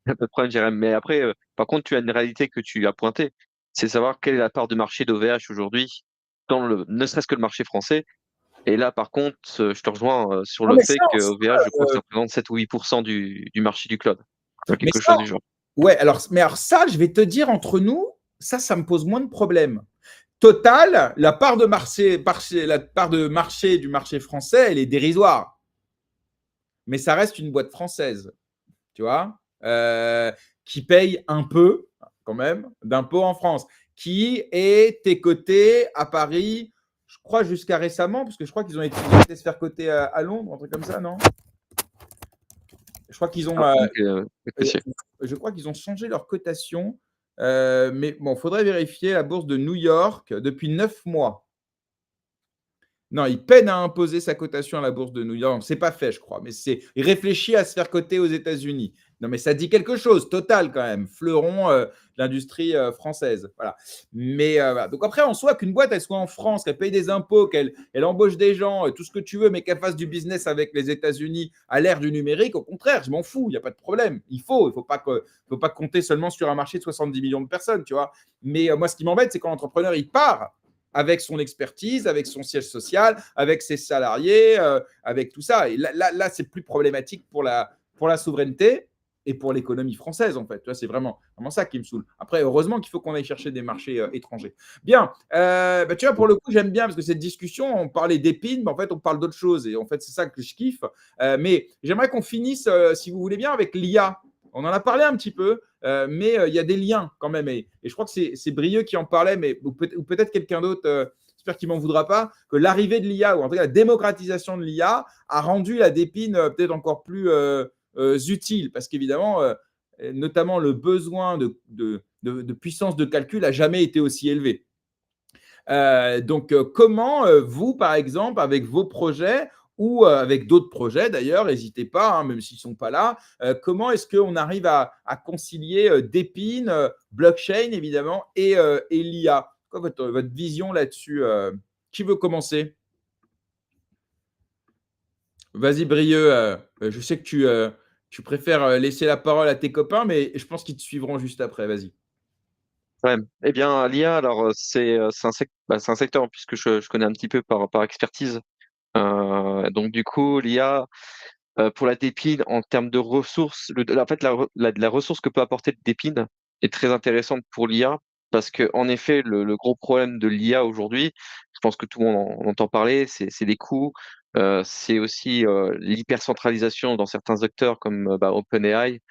Pas de problème, Jérém. Mais après, par contre, tu as une réalité que tu as pointée, c'est savoir quelle est la part de marché d'OVH aujourd'hui, ne serait-ce que le marché français. Et là, par contre, je te rejoins sur Non, le mais fait que OVH, je crois que ça représente 7 ou 8% du marché du cloud. mais Quelque ça, chose du genre. ouais, alors ça, je vais te dire entre nous, ça me pose moins de problèmes. Total, la part de marché du marché français, elle est dérisoire. Mais ça reste une boîte française, tu vois, qui paye un peu, quand même, d'impôts en France, qui est coté à Paris, je crois, jusqu'à récemment, parce que je crois qu'ils ont été se faire coter à Londres, un truc comme ça, non? Je crois qu'ils ont, je crois qu'ils ont changé leur cotation. Mais bon, il faudrait vérifier la bourse de New York depuis 9 mois. Non, il peine à imposer sa cotation à la bourse de New York. C'est pas fait, je crois. Mais il réfléchit à se faire coter aux États-Unis. Non, mais ça dit quelque chose. Total, quand même. Fleuron de l'industrie française. Voilà. Mais voilà. Donc après, en soi, qu'une boîte, elle soit en France, qu'elle paye des impôts, qu'elle embauche des gens, tout ce que tu veux, mais qu'elle fasse du business avec les États-Unis à l'ère du numérique, au contraire, je m'en fous. Il n'y a pas de problème. Il faut pas compter seulement sur un marché de 70 millions de personnes, tu vois. Mais moi, ce qui m'embête, c'est quand l'entrepreneur, il part avec son expertise, avec son siège social, avec ses salariés, avec tout ça. Et là c'est plus problématique pour la souveraineté et pour l'économie française, en fait. Tu vois, c'est vraiment ça qui me saoule. Après, heureusement qu'il faut qu'on aille chercher des marchés étrangers. Bien. Tu vois, pour le coup, j'aime bien parce que cette discussion, on parlait d'épines, mais en fait, on parle d'autre chose. Et en fait, c'est ça que je kiffe. Mais j'aimerais qu'on finisse, si vous voulez bien, avec l'IA. On en a parlé un petit peu, mais il y a des liens quand même. Et je crois que c'est Brieux qui en parlait, mais ou peut-être quelqu'un d'autre j'espère qu'il ne m'en voudra pas, que l'arrivée de l'IA, ou en tout cas la démocratisation de l'IA, a rendu la dépine peut-être encore plus utile, parce qu'évidemment, notamment le besoin de puissance de calcul n'a jamais été aussi élevé. Donc, comment vous, par exemple, avec vos projets ou avec d'autres projets d'ailleurs, n'hésitez pas, hein, même s'ils ne sont pas là, comment est-ce qu'on arrive à concilier Dépine, blockchain évidemment, et l'IA? Quoi votre vision là-dessus? Qui veut commencer? Vas-y, Brieux, je sais que tu préfères laisser la parole à tes copains, mais je pense qu'ils te suivront juste après. Vas-y. Ouais. Eh bien, l'IA, alors c'est un secteur puisque je connais un petit peu par expertise. Donc du coup, l'IA pour la dépine en termes de ressources, en fait la ressource que peut apporter le dépine est très intéressante pour l'IA parce que en effet le gros problème de l'IA aujourd'hui, je pense que tout le monde en entend parler, c'est les coûts, c'est aussi l'hypercentralisation dans certains acteurs comme OpenAI.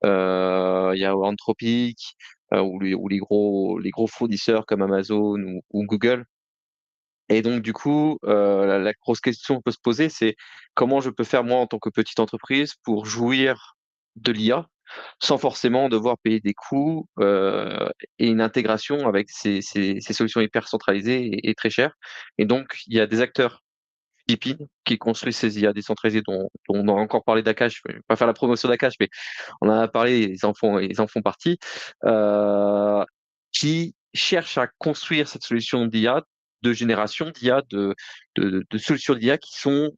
Il y a Anthropic, ou les gros fournisseurs comme Amazon ou Google. Et donc du coup, la grosse question qu'on peut se poser, c'est comment je peux faire moi en tant que petite entreprise pour jouir de l'IA sans forcément devoir payer des coûts et une intégration avec ces solutions hyper centralisées et très chères. Et donc il y a des acteurs philippines qui construisent ces IA décentralisées dont on a encore parlé d'Akash. Je vais pas faire la promotion d'Akash, mais on en a parlé, ils en font partie, qui cherchent à construire cette solution d'IA, de génération d'IA, de solutions d'IA qui sont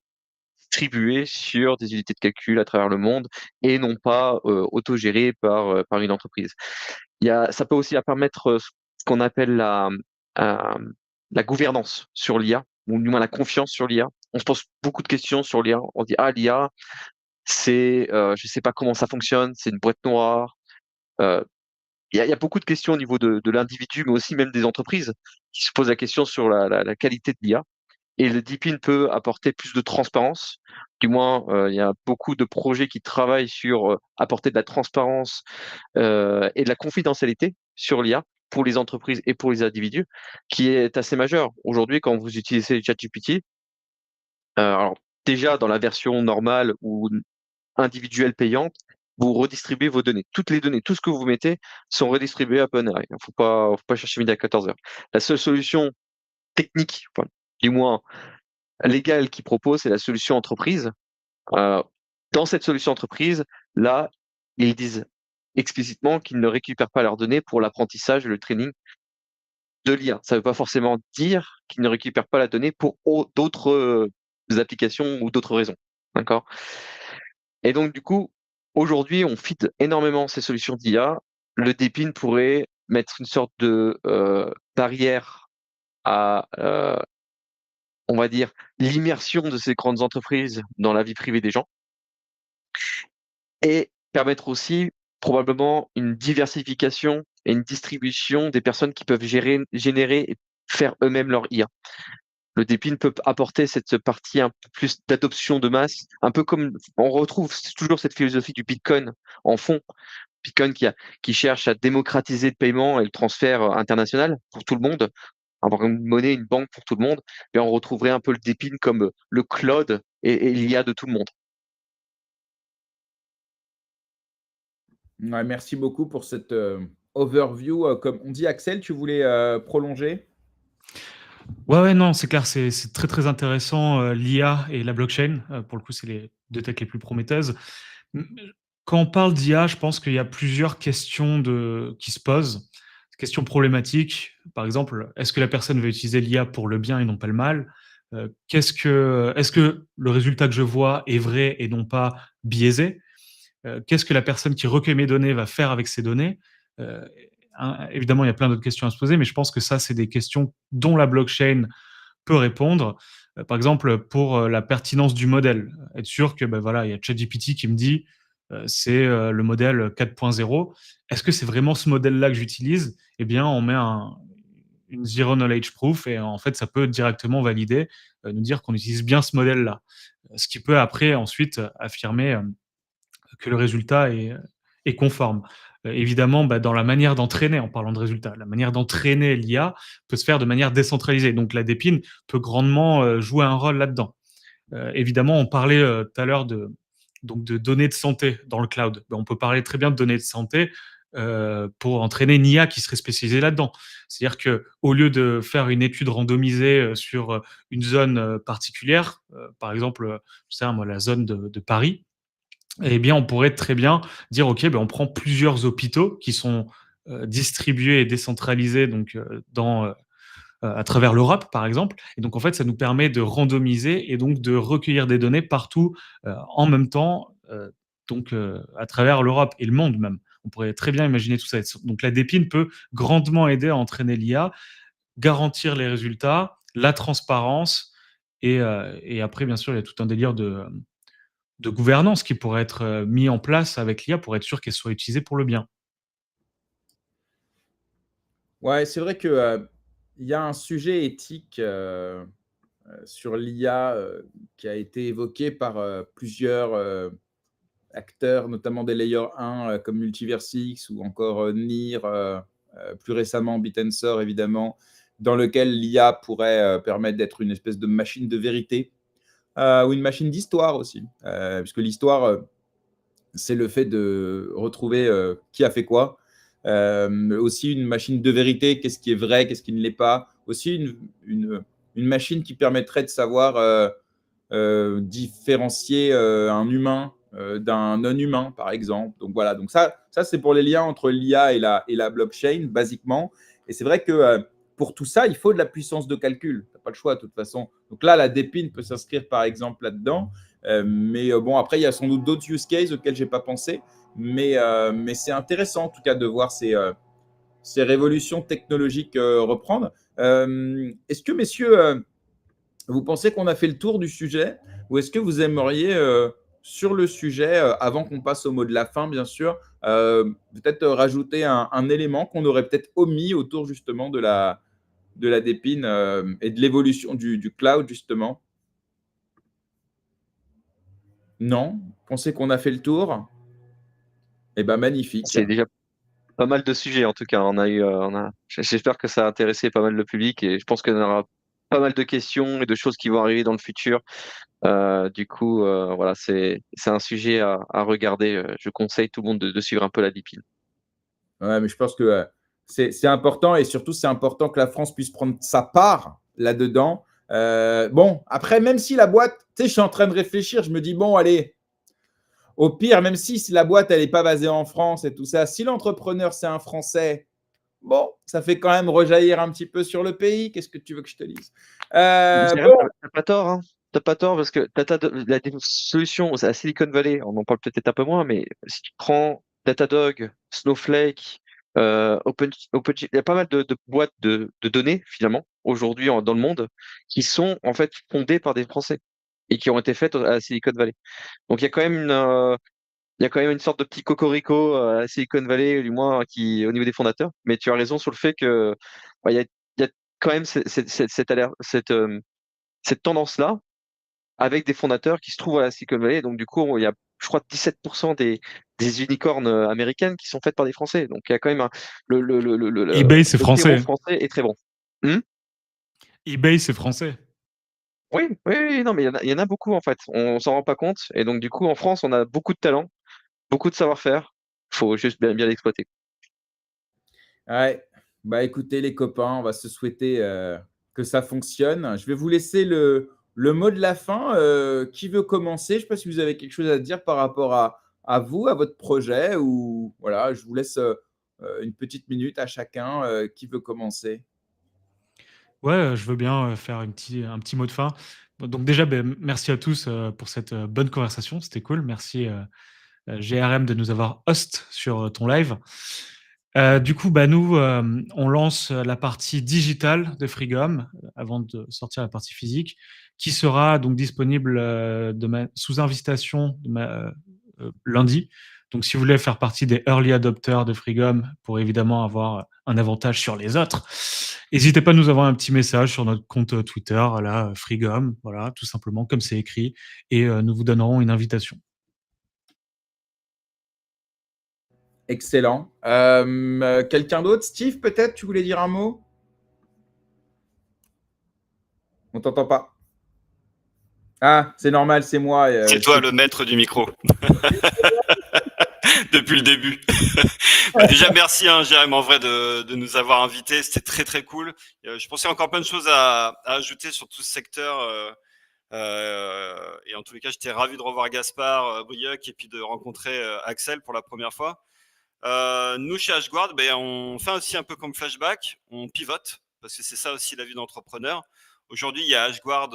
distribuées sur des unités de calcul à travers le monde et non pas autogérées par une entreprise. Ça peut aussi permettre ce qu'on appelle euh, la gouvernance sur l'IA, ou du moins la confiance sur l'IA. On se pose beaucoup de questions sur l'IA. On dit, ah, l'IA, je sais pas comment ça fonctionne, c'est une boîte noire. Euh, il y a beaucoup de questions au niveau de l'individu, mais aussi même des entreprises qui se posent la question sur la qualité de l'IA. Et le DeepIn peut apporter plus de transparence. Du moins, il y a beaucoup de projets qui travaillent sur apporter de la transparence et de la confidentialité sur l'IA pour les entreprises et pour les individus, qui est assez majeur. Aujourd'hui, quand vous utilisez ChatGPT, alors déjà dans la version normale ou individuelle payante, vous redistribuez vos données. Toutes les données, tout ce que vous mettez sont redistribués à OpenAI. Il ne faut pas chercher midi à 14 heures. La seule solution technique, enfin, du moins légale qu'ils proposent, c'est la solution entreprise. Dans cette solution entreprise, là, ils disent explicitement qu'ils ne récupèrent pas leurs données pour l'apprentissage et le training de l'IA. Ça ne veut pas forcément dire qu'ils ne récupèrent pas la donnée pour d'autres applications ou d'autres raisons. D'accord? Et donc, du coup, aujourd'hui, on feed énormément ces solutions d'IA. Le DeepIn pourrait mettre une sorte de barrière à, on va dire, l'immersion de ces grandes entreprises dans la vie privée des gens et permettre aussi probablement une diversification et une distribution des personnes qui peuvent générer et faire eux-mêmes leur IA. Le DeepIn peut apporter cette partie un peu plus d'adoption de masse, un peu comme on retrouve toujours cette philosophie du Bitcoin en fond. Bitcoin qui cherche à démocratiser le paiement et le transfert international pour tout le monde, avoir une monnaie, une banque pour tout le monde, et on retrouverait un peu le DeepIn comme le cloud et l'IA de tout le monde. Ouais, merci beaucoup pour cette overview. Comme on dit, Axel, tu voulais prolonger? Ouais, non, c'est clair, c'est très, très intéressant, l'IA et la blockchain. Pour le coup, c'est les 2 tech les plus prometteuses. Quand on parle d'IA, je pense qu'il y a plusieurs questions qui se posent. Questions problématiques, par exemple, est-ce que la personne va utiliser l'IA pour le bien et non pas le mal? Est-ce que le résultat que je vois est vrai et non pas biaisé? Qu'est-ce que la personne qui recueille mes données va faire avec ces données? Évidemment, il y a plein d'autres questions à se poser, mais je pense que ça, c'est des questions dont la blockchain peut répondre. Par exemple, pour la pertinence du modèle, être sûr que voilà, il y a ChatGPT qui me dit c'est le modèle 4.0. Est-ce que c'est vraiment ce modèle-là que j'utilise? Eh bien, on met une zero knowledge proof et en fait, ça peut directement valider, nous dire qu'on utilise bien ce modèle-là. Ce qui peut après, ensuite, affirmer que le résultat est conforme. évidemment, dans la manière d'entraîner, en parlant de résultats, la manière d'entraîner l'IA peut se faire de manière décentralisée. Donc la DePIN peut grandement jouer un rôle là-dedans. Évidemment, on parlait tout à l'heure de données de santé dans le cloud. On peut parler très bien de données de santé pour entraîner une IA qui serait spécialisée là-dedans. C'est-à-dire qu'au lieu de faire une étude randomisée sur une zone particulière, par exemple, je sais, moi, la zone de Paris, eh bien, on pourrait très bien dire, OK, on prend plusieurs hôpitaux qui sont distribués et décentralisés donc, à travers l'Europe, par exemple. Et donc, en fait, ça nous permet de randomiser et donc de recueillir des données partout en même temps, à travers l'Europe et le monde même. On pourrait très bien imaginer tout ça. Donc, la DePIN peut grandement aider à entraîner l'IA, garantir les résultats, la transparence, et après, bien sûr, il y a tout un délire de gouvernance qui pourrait être mis en place avec l'IA pour être sûr qu'elle soit utilisée pour le bien. Ouais, c'est vrai que il y a un sujet éthique sur l'IA qui a été évoqué par plusieurs acteurs, notamment des Layer 1 comme Multiversix ou encore NIR, plus récemment Bitensor évidemment, dans lequel l'IA pourrait permettre d'être une espèce de machine de vérité ou une machine d'histoire aussi, puisque l'histoire, c'est le fait de retrouver qui a fait quoi. Aussi une machine de vérité, qu'est-ce qui est vrai, qu'est-ce qui ne l'est pas. Aussi une machine qui permettrait de savoir différencier un humain d'un non-humain, par exemple. Donc voilà, donc ça c'est pour les liens entre l'IA et la blockchain, basiquement. Et c'est vrai que pour tout ça, il faut de la puissance de calcul. Tu n'as pas le choix, de toute façon. Donc là, la DePIN peut s'inscrire, par exemple, là-dedans. Mais bon, après, il y a sans doute d'autres use cases auxquels je n'ai pas pensé. Mais c'est intéressant, en tout cas, de voir ces révolutions technologiques reprendre. Est-ce que, messieurs, vous pensez qu'on a fait le tour du sujet ou est-ce que vous aimeriez, sur le sujet, avant qu'on passe au mot de la fin, bien sûr, peut-être rajouter un élément qu'on aurait peut-être omis autour justement de la DePIN et de l'évolution du cloud, justement? Non? Vous pensez qu'on a fait le tour? Eh bien, magnifique. C'est déjà pas mal de sujets en tout cas. J'espère que ça a intéressé pas mal le public et je pense qu'il y en aura pas mal de questions et de choses qui vont arriver dans le futur. Du coup, voilà, c'est un sujet à regarder. Je conseille tout le monde de suivre un peu la DePIN. Ouais, mais je pense que c'est important et surtout, c'est important que la France puisse prendre sa part là-dedans. Bon, après, même si la boîte, tu sais, je suis en train de réfléchir, je me dis, bon, allez, au pire, même si la boîte, elle n'est pas basée en France et tout ça, si l'entrepreneur, c'est un Français, bon, ça fait quand même rejaillir un petit peu sur le pays. Qu'est-ce que tu veux que je te dise? Bon, T'as pas tort, hein. T'as pas tort parce que la solution à Silicon Valley, on en parle peut-être un peu moins, mais si tu prends Datadog, Snowflake, il y a pas mal de boîtes de données finalement aujourd'hui dans le monde qui sont en fait fondées par des Français et qui ont été faites à Silicon Valley. Donc il y a quand même une sorte de petit cocorico à Silicon Valley, du moins au niveau des fondateurs. Mais tu as raison sur le fait que il y a quand même cette tendance-là avec des fondateurs qui se trouvent à la Silicon Valley. Donc, du coup, il y a, je crois, 17% des unicornes américaines qui sont faites par des Français. Donc, il y a quand même eBay, c'est le terreau français. français est très bon. eBay, c'est français. Oui, oui, oui, non, mais il y en a beaucoup, en fait. On s'en rend pas compte. Et donc, du coup, en France, on a beaucoup de talent, beaucoup de savoir-faire. Il faut juste bien l'exploiter. ouais. Bah, écoutez, les copains, on va se souhaiter que ça fonctionne. Je vais vous laisser le mot de la fin. Qui veut commencer? Je ne sais pas si vous avez quelque chose à dire par rapport à vous, à votre projet, ou voilà, je vous laisse une petite minute à chacun. Qui veut commencer? Ouais, je veux bien faire un petit mot de fin. Donc déjà, merci à tous pour cette bonne conversation. C'était cool. Merci GRM de nous avoir host sur ton live. Du coup, nous, on lance la partie digitale de Freegum avant de sortir la partie physique, qui sera donc disponible sous invitation lundi. Donc, si vous voulez faire partie des early adopters de Freegum pour évidemment avoir un avantage sur les autres, n'hésitez pas à nous envoyer un petit message sur notre compte Twitter, là, Freegum, voilà, tout simplement, comme c'est écrit, et nous vous donnerons une invitation. Excellent. Quelqu'un d'autre? Steve, peut-être, tu voulais dire un mot? On t'entend pas. Ah, c'est normal, c'est moi. C'est toi le maître du micro. Depuis le début. Déjà, merci, Jérém, en vrai, de nous avoir invités. C'était très, très cool. Je pensais encore plein de choses à ajouter sur tout ce secteur. Et en tous les cas, j'étais ravi de revoir Gaspard, Brieuc et puis de rencontrer Axel pour la première fois. Nous, chez Ashguard, on fait aussi un peu comme Flashback. On pivote, parce que c'est ça aussi la vie d'entrepreneur. Aujourd'hui, il y a Ashguard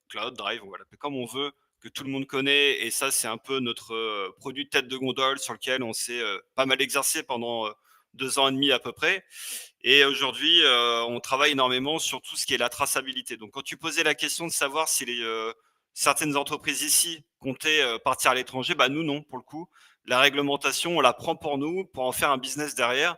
Cloud Drive, on va l'appeler comme on veut, que tout le monde connaît. Et ça, c'est un peu notre produit de tête de gondole sur lequel on s'est pas mal exercé pendant 2 ans et demi à peu près. Et aujourd'hui, on travaille énormément sur tout ce qui est la traçabilité. Donc, quand tu posais la question de savoir si certaines entreprises ici comptaient partir à l'étranger, nous, non, pour le coup. La réglementation, on la prend pour nous, pour en faire un business derrière.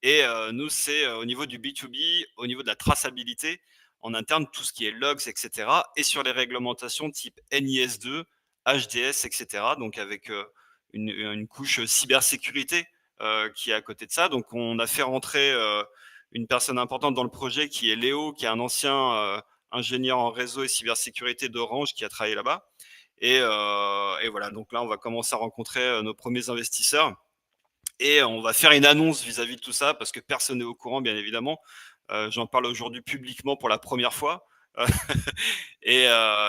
Et nous, c'est au niveau du B2B, au niveau de la traçabilité, en interne, tout ce qui est logs, etc. Et sur les réglementations type NIS2, HDS, etc. Donc, avec une couche cybersécurité qui est à côté de ça. Donc, on a fait rentrer une personne importante dans le projet qui est Léo, qui est un ancien ingénieur en réseau et cybersécurité d'Orange qui a travaillé là-bas. Et voilà, donc là, on va commencer à rencontrer nos premiers investisseurs. Et on va faire une annonce vis-à-vis de tout ça, parce que personne n'est au courant, bien évidemment. J'en parle aujourd'hui publiquement pour la première fois. Et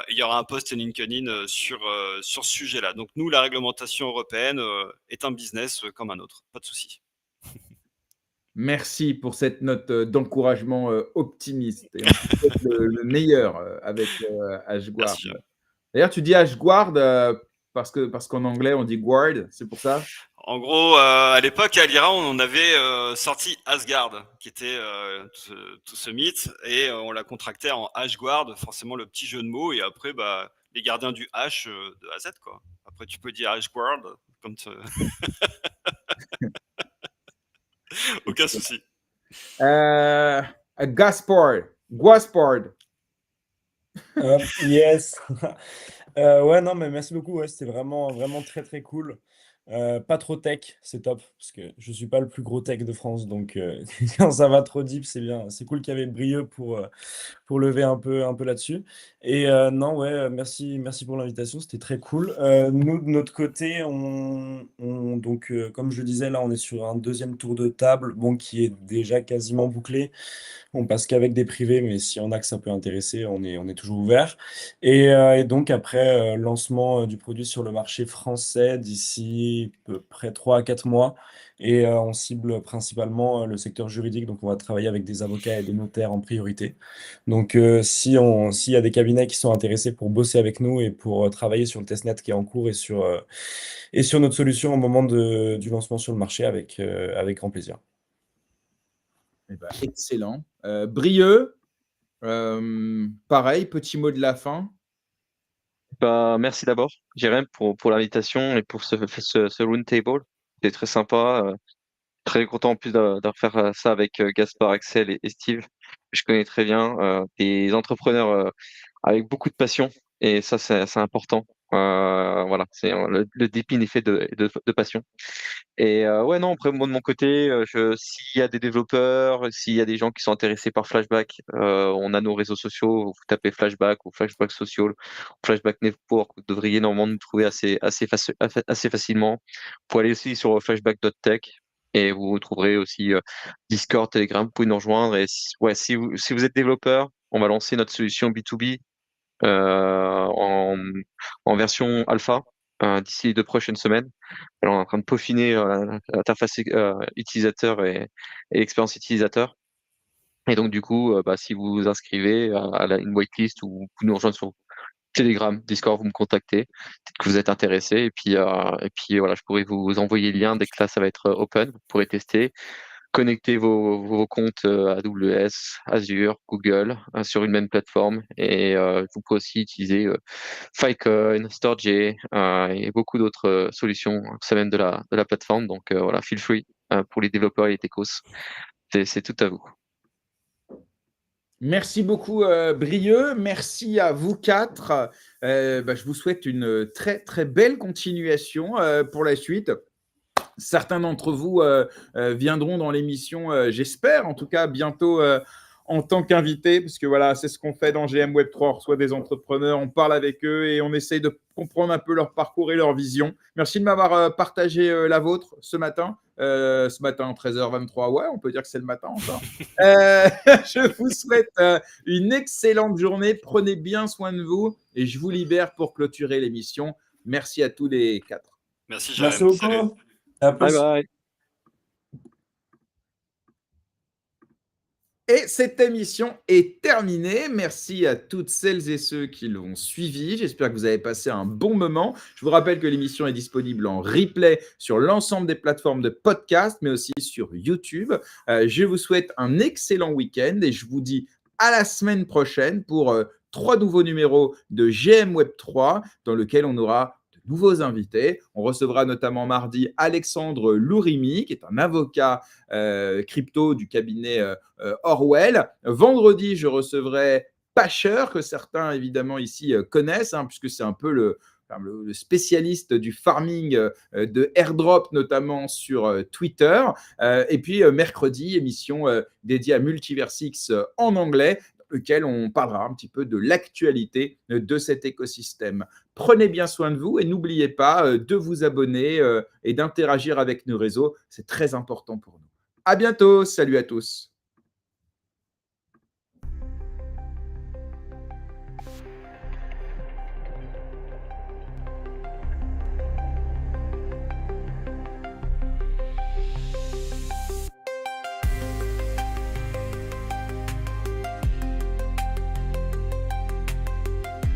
il y aura un post LinkedIn sur ce sujet-là. Donc nous, la réglementation européenne est un business comme un autre, pas de souci. Merci pour cette note d'encouragement optimiste. Et on te souhaite le meilleur avec Ashguard. Merci. D'ailleurs, tu dis Ashguard parce qu'en anglais, on dit guard, c'est pour ça? En gros, à l'époque, à l'IRA, on avait sorti Asgard, qui était tout ce mythe, et on l'a contracté en Ashguard, forcément le petit jeu de mots, et après, les gardiens du H de A à Z, quoi. Après, tu peux dire Ashguard, comme tu... Aucun souci. Gaspard. Yes. Ouais, non, mais merci beaucoup. Ouais, c'était vraiment, vraiment très, très cool. Pas trop tech, c'est top, parce que je suis pas le plus gros tech de France, donc quand ça va trop deep, c'est bien. C'est cool qu'il y avait Brieux pour lever un peu là-dessus. Et non, ouais, merci pour l'invitation, c'était très cool. Nous, de notre côté, donc, comme je le disais, là, on est sur un deuxième tour de table, bon, qui est déjà quasiment bouclé. On passe qu'avec des privés, mais s'il y en a que ça peut intéresser, on est toujours ouvert. Et donc, après, lancement du produit sur le marché français d'ici à peu près 3 à 4 mois. Et on cible principalement le secteur juridique, donc on va travailler avec des avocats et des notaires en priorité. Donc, s'il y a des cabinets qui sont intéressés pour bosser avec nous et pour travailler sur le testnet qui est en cours et sur notre solution au moment du lancement sur le marché, avec grand plaisir. Excellent. Brieux, pareil, petit mot de la fin. Merci d'abord, Jérém, pour l'invitation et pour ce round table. C'était très sympa. Très content en plus de refaire ça avec Gaspard, Axel et Steve, que je connais très bien. Des entrepreneurs avec beaucoup de passion, et ça, c'est important. Voilà, c'est le Dépine est fait de passion. Et ouais, non, après, moi, de mon côté, s'il y a des développeurs, s'il y a des gens qui sont intéressés par Flashback, on a nos réseaux sociaux. Vous tapez Flashback ou Flashback Social, ou Flashback Network, vous devriez normalement nous trouver assez facilement. Vous pouvez aller aussi sur flashback.tech. Et vous trouverez aussi Discord, Telegram, vous pouvez nous rejoindre. Et si vous êtes développeur, on va lancer notre solution B2B en version alpha d'ici les 2 prochaines semaines. Alors, on est en train de peaufiner l'interface utilisateur et l'expérience utilisateur. Et donc, du coup, si vous vous inscrivez à une whitelist, ou vous nous rejoindre sur Telegram, Discord, vous me contactez, peut-être que vous êtes intéressé, et puis voilà, je pourrais vous envoyer le lien dès que là ça va être open. Vous pourrez tester, connecter vos comptes AWS, Azure, Google sur une même plateforme, et vous pouvez aussi utiliser Filecoin, Storj et beaucoup d'autres solutions ça même de la plateforme. Donc voilà, feel free pour les développeurs et les techos. C'est tout à vous. Merci beaucoup, Brieux. Merci à vous 4. Je vous souhaite une très, très belle continuation pour la suite. Certains d'entre vous viendront dans l'émission, j'espère, en tout cas bientôt en tant qu'invité, parce que voilà, c'est ce qu'on fait dans GM Web 3. On reçoit des entrepreneurs, on parle avec eux et on essaye de comprendre un peu leur parcours et leur vision. Merci de m'avoir partagé la vôtre ce matin. Ce matin, 13h23, ouais, on peut dire que c'est le matin encore. Je vous souhaite une excellente journée. Prenez bien soin de vous et je vous libère pour clôturer l'émission. Merci à tous les 4. Merci, Jérém. Merci beaucoup. Salut. À plus. Bye bye. Et cette émission est terminée. Merci à toutes celles et ceux qui l'ont suivi. J'espère que vous avez passé un bon moment. Je vous rappelle que l'émission est disponible en replay sur l'ensemble des plateformes de podcast, mais aussi sur YouTube. Je vous souhaite un excellent week-end et je vous dis à la semaine prochaine pour 3 nouveaux numéros de GM Web 3 dans lequel on aura nouveaux invités. On recevra notamment mardi Alexandre Lourimi, qui est un avocat crypto du cabinet Orwell. Vendredi, je recevrai Pasher, que certains évidemment ici connaissent, puisque c'est un peu le spécialiste du farming de airdrop, notamment sur Twitter. Et puis mercredi, émission dédiée à Multiversix en anglais, lequel on parlera un petit peu de l'actualité de cet écosystème. Prenez bien soin de vous et n'oubliez pas de vous abonner et d'interagir avec nos réseaux. C'est très important pour nous. À bientôt. Salut à tous.